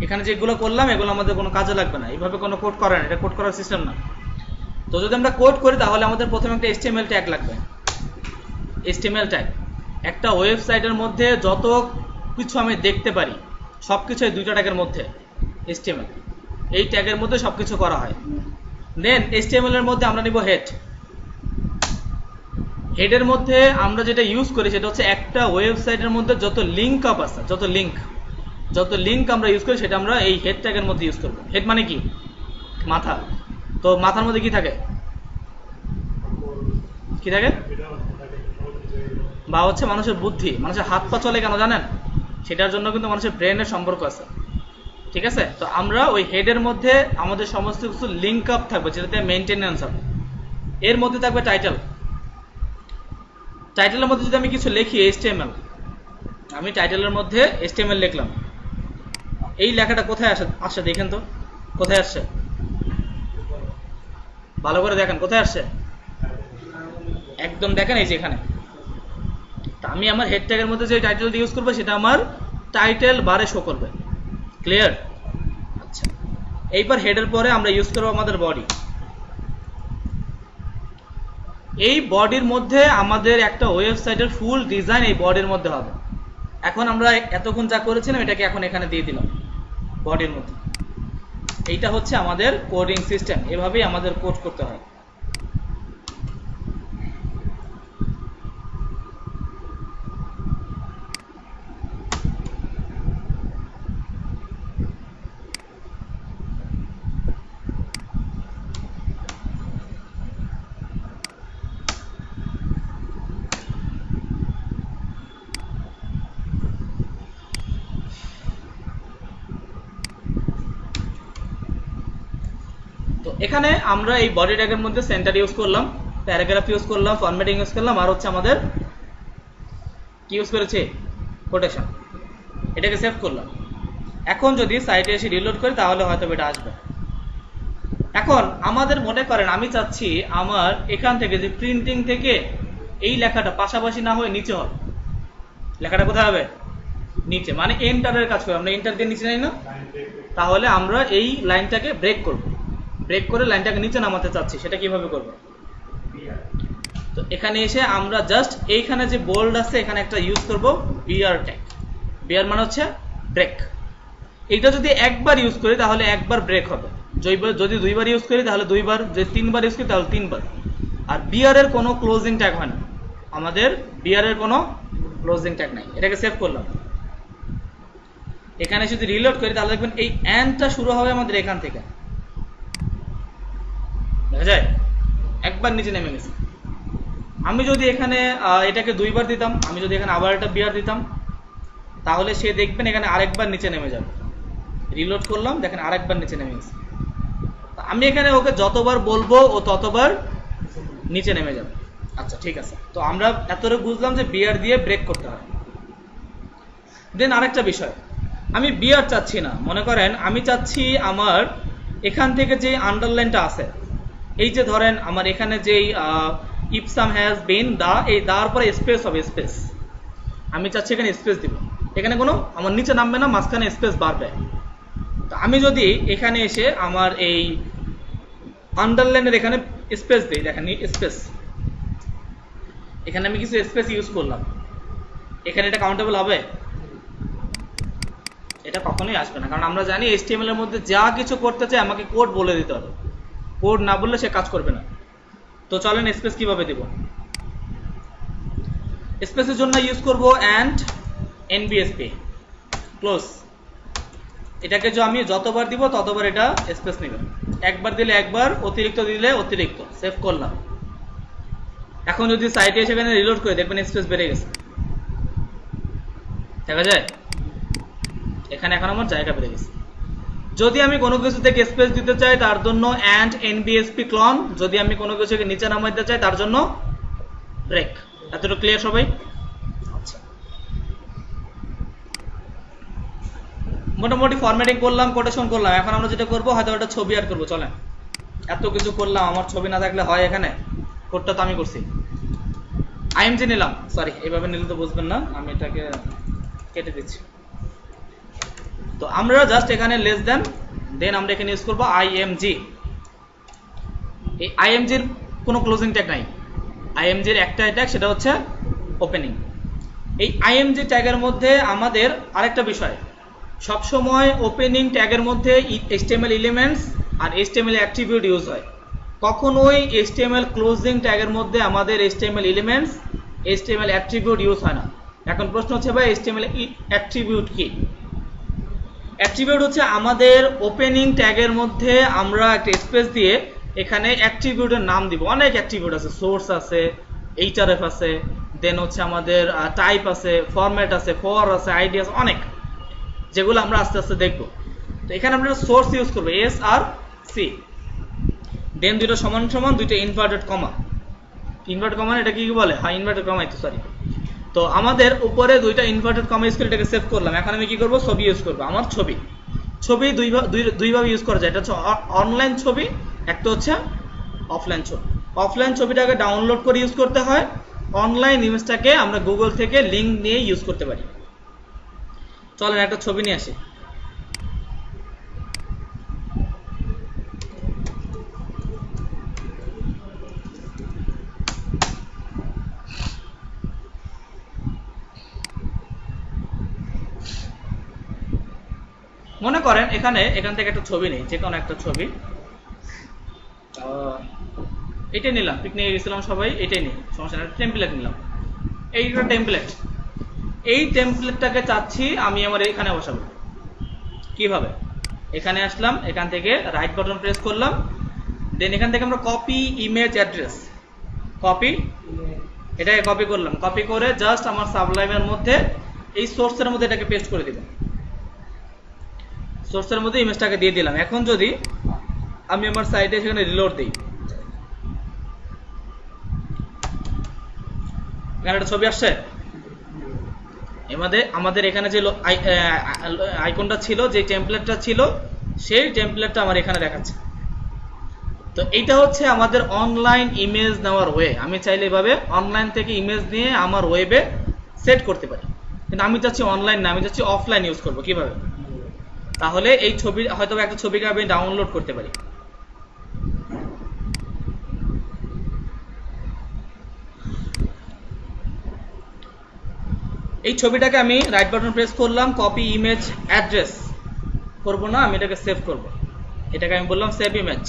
এখানে যেগুলো করলাম এগুলো আমাদের কোনো কাজে লাগবে না, এইভাবে কোনো কোড করে না, এটা কোড করার সিস্টেম না। তো যদি আমরা কোড করি তাহলে আমাদের প্রথমে একটা HTML ট্যাগ লাগবে। HTML ট্যাগ একটা ওয়েবসাইটের মধ্যে যত কিছু আমি দেখতে পারি সব কিছু এই দুইটা ট্যাগের মধ্যে, HTML এই ট্যাগের মধ্যে সব কিছু করা হয়। দেন HTML এর মধ্যে আমরা নিব হেড। হেডের মধ্যে আমরা যেটা ইউজ করি সেটা হচ্ছে একটা ওয়েবসাইটের মধ্যে যত লিঙ্ক আপ আছে, যত লিঙ্ক আমরা ইউজ করি সেটা আমরা এই হেড ট্যাগের মধ্যে ইউজ করব। হেড মানে কি? মাথা। তো মাথার মধ্যে কি থাকে? কি থাকে? বা হচ্ছে মানুষের বুদ্ধি, মানুষের হাত পা চলে কেন জানেন? সেটার জন্য কিন্তু মানুষের ব্রেনের সম্পর্ক আছে, ঠিক আছে? তো আমরা ওই হেডের মধ্যে আমাদের সমস্ত কিছু লিঙ্ক আপ থাকবে, যেটাতে মেইনটেনেন্স হবে। এর মধ্যে থাকবে টাইটেল। টাইটেলের মধ্যে যদি আমি কিছু লিখি HTML, আমি টাইটেলের মধ্যে HTML লিখলাম, এই লেখাটা কোথায় আসে দেখেন তো, কোথায় আসছে? ভালো করে দেখেন কোথায় আসছে, একদম দেখেন এই যে এখানে। তা আমি আমার হেড ট্যাগের মধ্যে যে টাইটেলটা ইউজ করবো সেটা আমার টাইটেল বারে শো করবে, ক্লিয়ার? আচ্ছা, এইবার হেডের পরে আমরা ইউজ করবো আমাদের বডি। এই বডির মধ্যে আমাদের একটা ওয়েবসাইটের ফুল ডিজাইন এই বডির মধ্যে হবে। এখন আমরা এতক্ষণ যা করেছিলাম এটাকে এখন এখানে দিয়ে দিলাম বডির মধ্যে। এইটা হচ্ছে আমাদের কোডিং সিস্টেম, এভাবেই আমাদের কোড করতে হয়। তো এখানে আমরা এই বডি ট্যাগের মধ্যে সেন্টার ইউজ করলাম, প্যারাগ্রাফ ইউজ করলাম, ফরম্যাটিং ইউজ করলাম, আর হচ্ছে আমাদের কি ইউজ করেছে, কোটেশন। এটাকে সেভ করলাম। এখন যদি সাইটে এসে রিলোড করি তাহলে হয়তো এটা আসবে। এখন আমাদের মনে করেন আমি চাচ্ছি আমার এখান থেকে যে প্রিন্টিং থেকে এই লেখাটা পাশাপাশি না হয়ে নিচে হবে। লেখাটা কোথায় হবে, নিচে, মানে এন্টারের কাজ করবে। আমরা এন্টার দিয়ে নিচে যাই না, তাহলে আমরা এই লাইনটাকে ব্রেক করব। ব্রেক করে লাইনটাকে নিচে নামাতে চাচ্ছি, সেটা কিভাবে করব? তো এখানে এসে আমরা জাস্ট এইখানে যে বোল্ড আছে এখানে একটা ইউজ করব বিআর ট্যাগ। বিআর মানে হচ্ছে ব্রেক। এইটা যদি একবার ইউজ করি তাহলে একবার ব্রেক হবে, যদি দুইবার ইউজ করি তাহলে দুইবার, যদি তিনবার ইউজ করি তাহলে তিনবার। আর বিআর এর কোনো ক্লোজিং ট্যাগ হয় না, আমাদের বিআর এর কোনো ক্লোজিং ট্যাগ নাই। এটাকে সেভ করলাম। এখানে যদি রিলোড করি তাহলে দেখবেন এই এন্ডটা শুরু হবে আমাদের এখান থেকে, দেখা যায় একবার নিচে নেমে গেছে। আমি যদি এখানে এটাকে দুইবার দিতাম, আমি যদি এখানে আবার একটা বিআর দিতাম, তাহলে সে দেখবেন এখানে আরেকবার নিচে নেমে যাবে। রিলোড করলাম, দেখেন আরেকবার নিচে নেমে গেছে। আমি এখানে ওকে যতবার বলবো ও ততবার নিচে নেমে যাবে। আচ্ছা ঠিক আছে, তো আমরা এতটুকু বুঝলাম যে বিআর দিয়ে ব্রেক করতে হয়। দেন আরেকটা বিষয়, আমি বিআর চাচ্ছি না, মনে করেন আমি চাচ্ছি আমার এখান থেকে যে আন্ডারলাইনটা আছে, এই যে ধরেন আমার এখানে যেই ইপসাম হ্যাজ বিন দা, এই দার পরে স্পেস হবে, স্পেস। আমি চাচ্ছি এখানে স্পেস দিব, এখানে কোনো আমার নিচে নামবে না, মাঝখানে স্পেস বাড়বে। তো আমি যদি এখানে এসে আমার এই আন্ডারলাইনের এখানে স্পেস দিই, দেখেন স্পেস, এখানে আমি কিছু স্পেস ইউজ করলাম, এখানে এটা কাউন্টেবল হবে? এটা কখনোই আসবে না, কারণ আমরা জানি HTML এর মধ্যে যা কিছু করতে চাই আমাকে কোড বলে দিতে হবে, কোড না বললে সে কাজ করবে না। তো চলেন স্পেস কিভাবে দেব। স্পেসের জন্য ইউজ করব এন্ড NBSP ক্লোজ। এটাকে যে আমি যতবার দিব ততবার এটা স্পেস নেবে, একবার দিলে একবার, অতিরিক্ত দিলে অতিরিক্ত। সেভ করলাম। এখন যদি সাইটে এসে এখানে রিলোড করে দেখবেন স্পেস বেড়ে গেছে, দেখা যায় এখানে এখন আমার জায়গা বেড়ে গেছে। যদি আমি কোনো কিছু থেকে স্পেস দিতে চাই তার জন্য এন্ড NBSP ক্লন, যদি আমি কোনো কিছুকে নিচে নামাইতে চাই তার জন্য ব্রেক। এতটুকু ক্লিয়ার সবাই? আচ্ছা, মোটামুটি ফরম্যাটিং করলাম, কোটেশন করলাম। এখন আমরা যেটা করবো, হয়তো একটা ছবি অ্যাড করবো। চলেন, এত কিছু করলাম, আমার ছবি না থাকলে হয়? এখানে কোডটা তো আমি করছি, IMG নিলাম, সরি এইভাবে নিলে তো বুঝবেন না, আমি এটাকে কেটে দিচ্ছি। তো আমরা জাস্ট এখানে লেস দেন, দেন আমরা এখানে ইউজ করবো IMG। এই IMG এর কোনো ক্লোজিং ট্যাগ নাই, IMG এর একটাই ট্যাগ, সেটা হচ্ছে ওপেনিং। এই IMG ট্যাগের মধ্যে আমাদের আরেকটা বিষয়, সবসময় ওপেনিং ট্যাগের মধ্যে HTML এলিমেন্টস আর HTML অ্যাট্রিবিউট ইউজ হয়, কখনোই HTML ক্লোজিং ট্যাগের মধ্যে আমাদের HTML elements HTML attribute use হয় না। এখন প্রশ্ন হচ্ছে ভাই HTML অ্যাট্রিবিউট কি? অ্যাট্রিবিউট হচ্ছে আমাদের ওপেনিং ট্যাগের মধ্যে আমরা একটা স্পেস দিয়ে এখানে অ্যাট্রিবিউটের নাম দিব। অনেক অ্যাট্রিবিউট আছে, সোর্স আছে, href আছে, দেন হচ্ছে আমাদের টাইপ আছে, ফরম্যাট আছে, ফর আছে, আইডি আছে, অনেক, যেগুলো আমরা আস্তে আস্তে দেখব। তো এখানে আমরা সোর্স ইউজ করবো SRC, দেন দুটো সমান সমান, দুইটা ইনভার্টেড কমা। ইনভার্টেড কমা এটা কি বলে? হ্যাঁ ইনভার্টেড কমা, তো সরি। তো আমাদের উপরে দুইটা ইনভার্টেড কমা ইউজ করে এটাকে সেভ করলাম। এখন আমি কি করব, ছবি ইউজ করবো। আমার ছবি দুইভাবে ইউজ করা যায়, এটা হচ্ছে অনলাইন ছবি, একটা হচ্ছে অফলাইন ছবি। অফলাইন ছবিটাকে ডাউনলোড করে ইউজ করতে হয়, অনলাইন ইমেজটাকে আমরা গুগল থেকে লিঙ্ক নিয়ে ইউজ করতে পারি। চলেন একটা ছবি নিয়ে আসি। মনে করেন এখান থেকে একটা ছবি নেই, যে কোনো একটা ছবি, এটাই নিলাম, পিকনিকে গেছিলাম সবাই, এটাই নিই, সমস্যা নেই। টেমপ্লেট নিলাম, এইটা টেমপ্লেট। এই টেমপ্লেটটাকে চাচ্ছি আমি আমার এখানে বসাবো। কিভাবে? এখানে আসলাম, এখান থেকে রাইট বাটন প্রেস করলাম, দেন এখান থেকে আমরা কপি ইমেজ অ্যাড্রেস, কপি, এটাকে কপি করলাম। কপি করে জাস্ট আমার সাবলাইমের মধ্যে এই সোর্সের মধ্যে এটাকে পেস্ট করে দিব। সোর্সের মধ্যে ইমেজটাকে দিয়ে দিলাম। এখন যদি আমি আমার সাইটে সেখানে রিলোড দিই, এখানে একটা ছবি আসছে। আমাদের এখানে যে আইকনটা ছিল, যে টেমপ্লেটটা ছিল, সেই টেমপ্লেটটা আমার এখানে দেখাচ্ছে। তো এইটা হচ্ছে আমাদের অনলাইন ইমেজ নেওয়ার ওয়ে। আমি চাইলে এভাবে অনলাইন থেকে ইমেজ নিয়ে আমার ওয়েবে সেট করতে পারি, কিন্তু আমি চাচ্ছি অনলাইন না, আমি চাচ্ছি অফলাইন ইউজ করবো। কিভাবে? তাহলে এই ছবি হয়তো একটা ছবিকে আমি ডাউনলোড করতে পারি। এই ছবিটাকে আমি রাইট বাটন প্রেস করলাম, কপি ইমেজ অ্যাড্রেস করব না, আমি এটাকে সেভ করব। এটাকে আমি বললাম সেভ ইমেজ।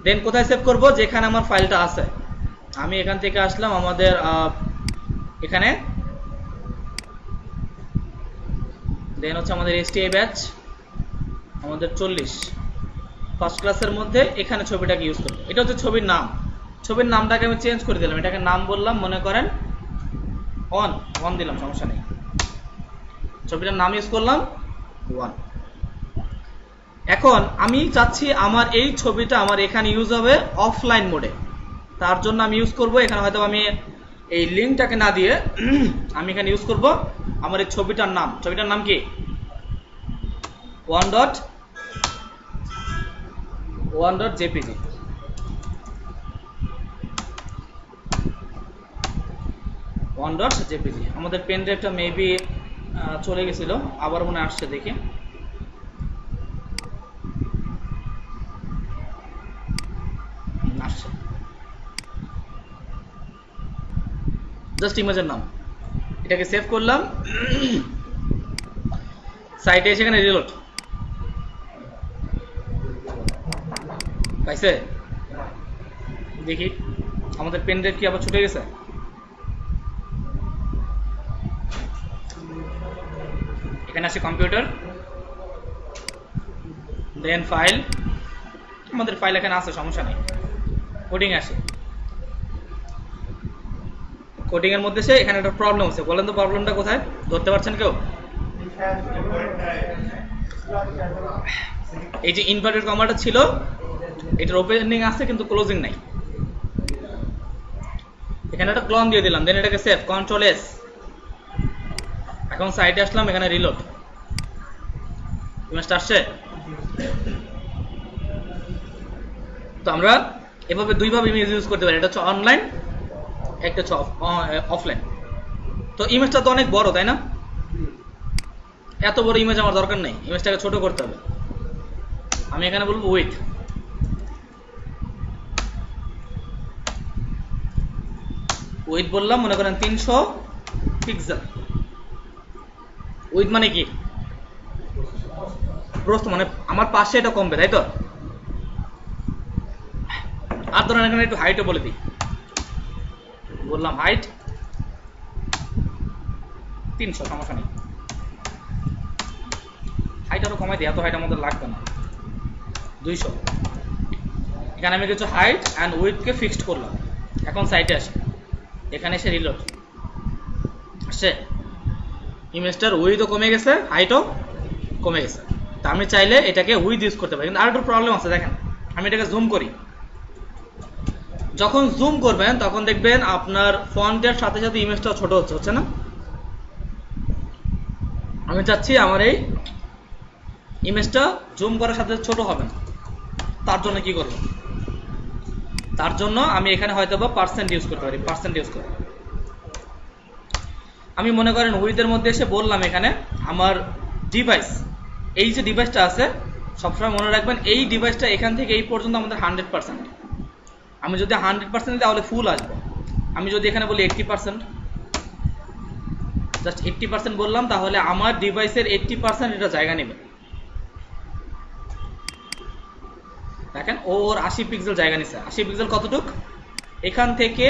দেন কোথায় সেভ করব? যেখানে আমার ফাইলটা আছে। আমি এখান থেকে আসলাম আমাদের এখানে, দেন হচ্ছে আমাদের STI ব্যাচ আমাদের 40 ফার্স্ট ক্লাসের মধ্যে এখানে ছবিটাকে ইউজ করব। এটা হচ্ছে ছবির নাম। ছবির নামটাকে আমি চেঞ্জ করে দিলাম, এটাকে নাম বললাম মনে করেন ওয়ান দিলাম, সমস্যা নেই। ছবিটার নাম ইউজ করলাম ওয়ান। এখন আমি চাচ্ছি আমার এই ছবিটা আমার এখানে ইউজ হবে অফলাইন মোডে। তার জন্য আমি ইউজ করব, এখানে হয়তো আমি এই লিঙ্কটাকে না দিয়ে আমি এখানে ইউজ করব আমার এই ছবিটার নাম। ছবিটার নাম কি? one.jpg। one.jpg। আমাদের পেন ড্রাইভটা মেবি চলে গেছিল, আবার মনে আসছে, দেখি। আসছে জাস্ট ইমেজের নাম। এটাকে সেভ করলাম, সাইটে এসে এখানে রিলোড পাইছে। দেখি আমাদের পেন ড্রাইভ কি আবার ছুটে গেছে। এখানে আসে কম্পিউটার, দেন ফাইল। আমাদের ফাইল এখানে আছে, সমস্যা নেই। কোডিং আসে, কোডিং এর মধ্যে সে এখানে একটা প্রবলেম আছে। বলেন তো প্রবলেমটা কোথায়? ধরতে পারছেন কেউ? এই যে ইনভার্টেড কমাটা ছিল, এটার ওপেনিং আছে কিন্তু ক্লোজিং নাই। এখানে একটা ক্লোন দিয়ে দিলাম, দেন এটাকে সেভ, কন্ট্রোল এস। এখন সাইটে আসলাম, এখানে রিলোড, ইমেজটা আসছে। তো আমরা এভাবে দুইভাবে ইমেজ ইউজ করতে পারি, এটা হচ্ছে অনলাইন, একটা হচ্ছে অফলাইন। তো ইমেজটা তো অনেক বড়, তাই না? এত বড় ইমেজ আমার দরকার নেই, ইমেজটাকে ছোট করতে হবে। আমি এখানে বলবো উইথ বললাম মনে করেন 300 পিক্সেল। উইথ মানে কি? প্রস্থ, মানে আমার পাশে এটা কমবে, তাই তো? আর ধরেন এখানে একটু হাইটও বলে দিই, বললাম হাইট 300, সমস্যা নেই। হাইট আরো কমাই দিই, এত হাইট আমাদের লাগবে না, 200। এখানে আমি কিছু হাইট অ্যান্ড উইথকে ফিক্সড করলাম। এখন সাইটে আসি, এখানে এসে রিলোড আসছে। ইমেজটার উইথও কমে গেছে, হাইটও কমে গেছে। তা আমি চাইলে এটাকে উইথ ইউজ করতে পারি, কিন্তু আর একটা প্রবলেম আছে। দেখেন আমি এটাকে জুম করি, যখন জুম করবেন তখন দেখবেন আপনার ফন্টের সাথে সাথে ইমেজটা ছোট হচ্ছে না? আমি চাচ্ছি আমার এই ইমেজটা জুম করার সাথে ছোট হবে না। তার জন্য কি করব? তার জন্য আমি এখানে হয়তো বা পার্সেন্ট ইউজ করতে পারি, পার্সেন্ট ইউজ করে। আমি মনে করেন উইথের মধ্যে এসে বললাম এখানে আমার ডিভাইস, এই যে ডিভাইসটা আছে, সবসময় মনে রাখবেন এই ডিভাইসটা এখান থেকে এই পর্যন্ত আমাদের 100%। আমি যদি 100% তাহলে ফুল আসবে। আমি যদি এখানে বলি 80%, জাস্ট 80% বললাম, তাহলে আমার ডিভাইসের 80% এটা জায়গা নেবে। দেখেন ওর 80 পিক্সেল জায়গা নিচ্ছে। 80 পিক্সেল কতটুক? এখান থেকে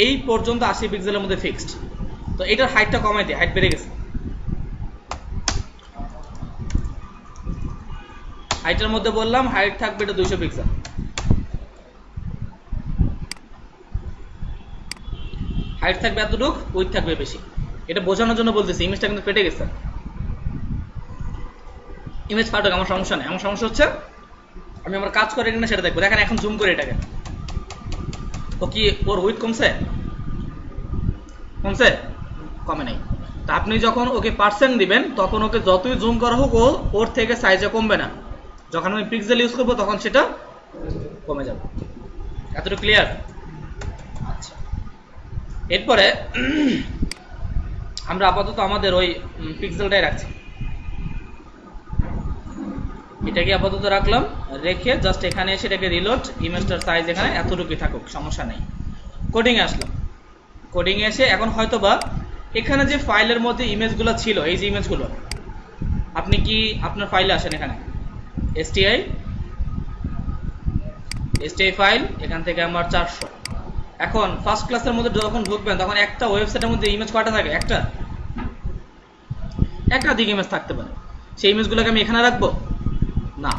এই পর্যন্ত 80 পিক্সেলের মধ্যে ফিক্সড। তো এটার হাইটটা কমাই দিই, হাইট বেড়ে গেছে। হাইটের মধ্যে বললাম হাইট থাকবে এটা 200 পিক্সেল। হাইট থাকবে এতটুক, উইথ থাকবে বেশি। এটা বোঝানোর জন্য বলতেছি, ইমেজটা কিন্তু ফেটে গেছে। ইমেজ ফাটুক, আমার সমস্যা নেই। আমার সমস্যা হচ্ছে আমি আমার কাজ করে কিনা সেটা দেখবো। দেখেন এখন জুম করে এটাকে, ও কি ওর উইথ কমছে? কমছে? কমে নাই। তা আপনি যখন ওকে পার্সেন্ট দিবেন তখন ওকে যতই জুম করা হোক ও ওর থেকে সাইজে কমবে না। যখন আমি পিক্সেল ইউজ করবো তখন সেটা কমে যাবে। এতটুকু ক্লিয়ার? আচ্ছা, এরপরে আমরা আপাতত আমাদের ওই পিক্সেলটাই রাখছি। এটাকে আপাতত রাখলাম, রেখে জাস্ট এখানে এসে এটাকে রিলোড, ইমেজটার সাইজ এখানে এতটুকুই থাকুক, সমস্যা নেই। কোডিংয়ে আসলাম, কোডিংয়ে এসে এখন হয়তোবা এখানে যে ফাইলের মধ্যে ইমেজগুলো ছিল, এই যে ইমেজগুলো, আপনি কি আপনার ফাইলে আসেন, এখানে এসটিআই ফাইল, এখান থেকে আমার 400। এখন ফার্স্ট ক্লাসের মধ্যে যখন ঢুকবেন তখন একটা ওয়েবসাইটের মধ্যে ইমেজ কয়টা থাকে? একটা, একাধিক ইমেজ থাকতে পারে। সেই ইমেজগুলোকে আমি এখানে রাখবো না,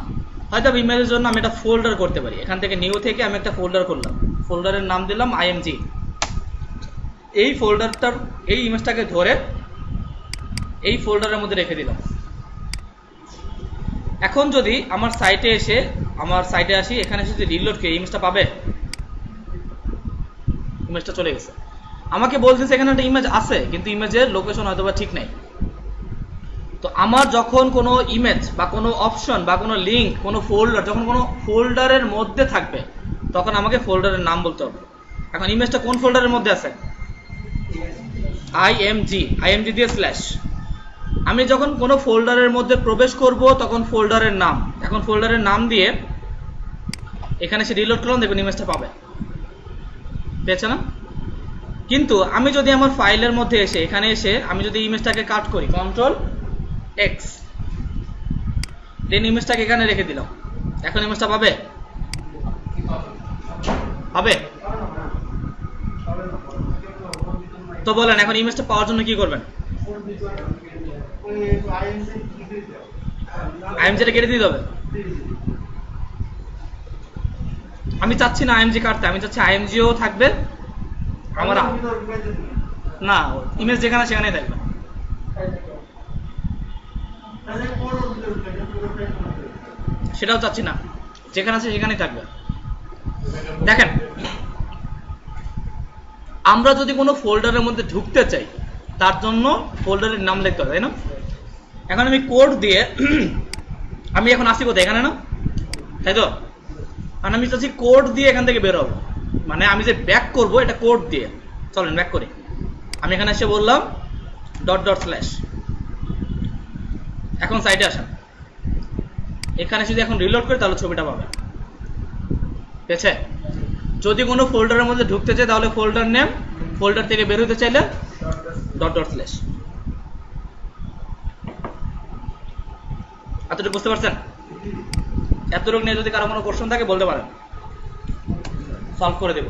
হয়তো ইমেজের জন্য আমি একটা ফোল্ডার করতে পারি। এখান থেকে নিউ থেকে আমি একটা ফোল্ডার করলাম, ফোল্ডারের নাম দিলাম IMG। এই ফোল্ডারটার এই ইমেজটাকে ধরে এই ফোল্ডারের মধ্যে রেখে দিলাম। এখন যদি আমার সাইটে আসি, এখানে এসে যদি রিলোড করি, ইমেজটা পাবে? ইমেজটা চলে গেছে। আমাকে বলতেছে এখানে একটা ইমেজ আছে, কিন্তু ইমেজের লোকেশন হয়তো বা ঠিক নাই। তো আমার যখন কোনো ইমেজ বা কোনো অপশন বা কোনো লিঙ্ক, কোনো ফোল্ডার যখন কোনো ফোল্ডারের মধ্যে থাকবে তখন আমাকে ফোল্ডারের নাম বলতে হবে। এখন ইমেজটা কোন ফোল্ডারের মধ্যে আছে? IMG দিয়ে স্ল্যাশ। আমি যখন কোনো ফোল্ডারের মধ্যে প্রবেশ করব তখন ফোল্ডারের নাম, এখন ফোল্ডারের নাম দিয়ে এখানে সে রিলোড করলাম, দেখবেন ইমেজটা পাবে। পেয়েছে না? কিন্তু আমি যদি আমার ফাইলের মধ্যে এসে এখানে এসে আমি যদি ইমেজটাকে কাট করি, Ctrl+X, দেন ইমেজটাকে এখানে রেখে দিলাম, এখন ইমেজটা পাবে? পাবে? তো বলেন এখন ইমেজটা পাওয়ার জন্য কি করবেন? IMG-টা কেটে দিতে হবে। আমি চাচ্ছি না IMG কাটতে, আমি চাচ্ছি IMG-ও থাকবে আমার, না ইমেজ যেখানে সেখানেই থাকবে। সেটাও চাচ্ছি না, যেখানে আছে সেখানেই থাকবে। দেখেন, আমরা যদি কোনো ফোল্ডারের মধ্যে ঢুকতে চাই তার জন্য ফোল্ডারের নাম লিখতে হবে, তাই না? এখন আমি কোড দিয়ে আমি এখন আসি কোথায়? এখানে না, তাই তো? কারণ আমি চাচ্ছি কোড দিয়ে এখান থেকে বের হবো, মানে আমি যে ব্যাক করব এটা কোড দিয়ে। চলেন ব্যাক করি। আমি এখানে এসে বললাম .. এখন সাইটে আসেন, এখানে যদি এখন রিলোড করি তাহলে ছবিটা পাবে। পেয়েছে? যদি কোনো ফোল্ডারের মধ্যে ঢুকতে চাই তাহলে ফোল্ডার নেম, ফোল্ডার থেকে বের হতে চাইলে .. এতটুকু বুঝতে পারছেন? এতটুকু নিয়ে যদি কারো কোনো কোশ্চেন থাকে বলতে পারেন, সলভ করে দেবো।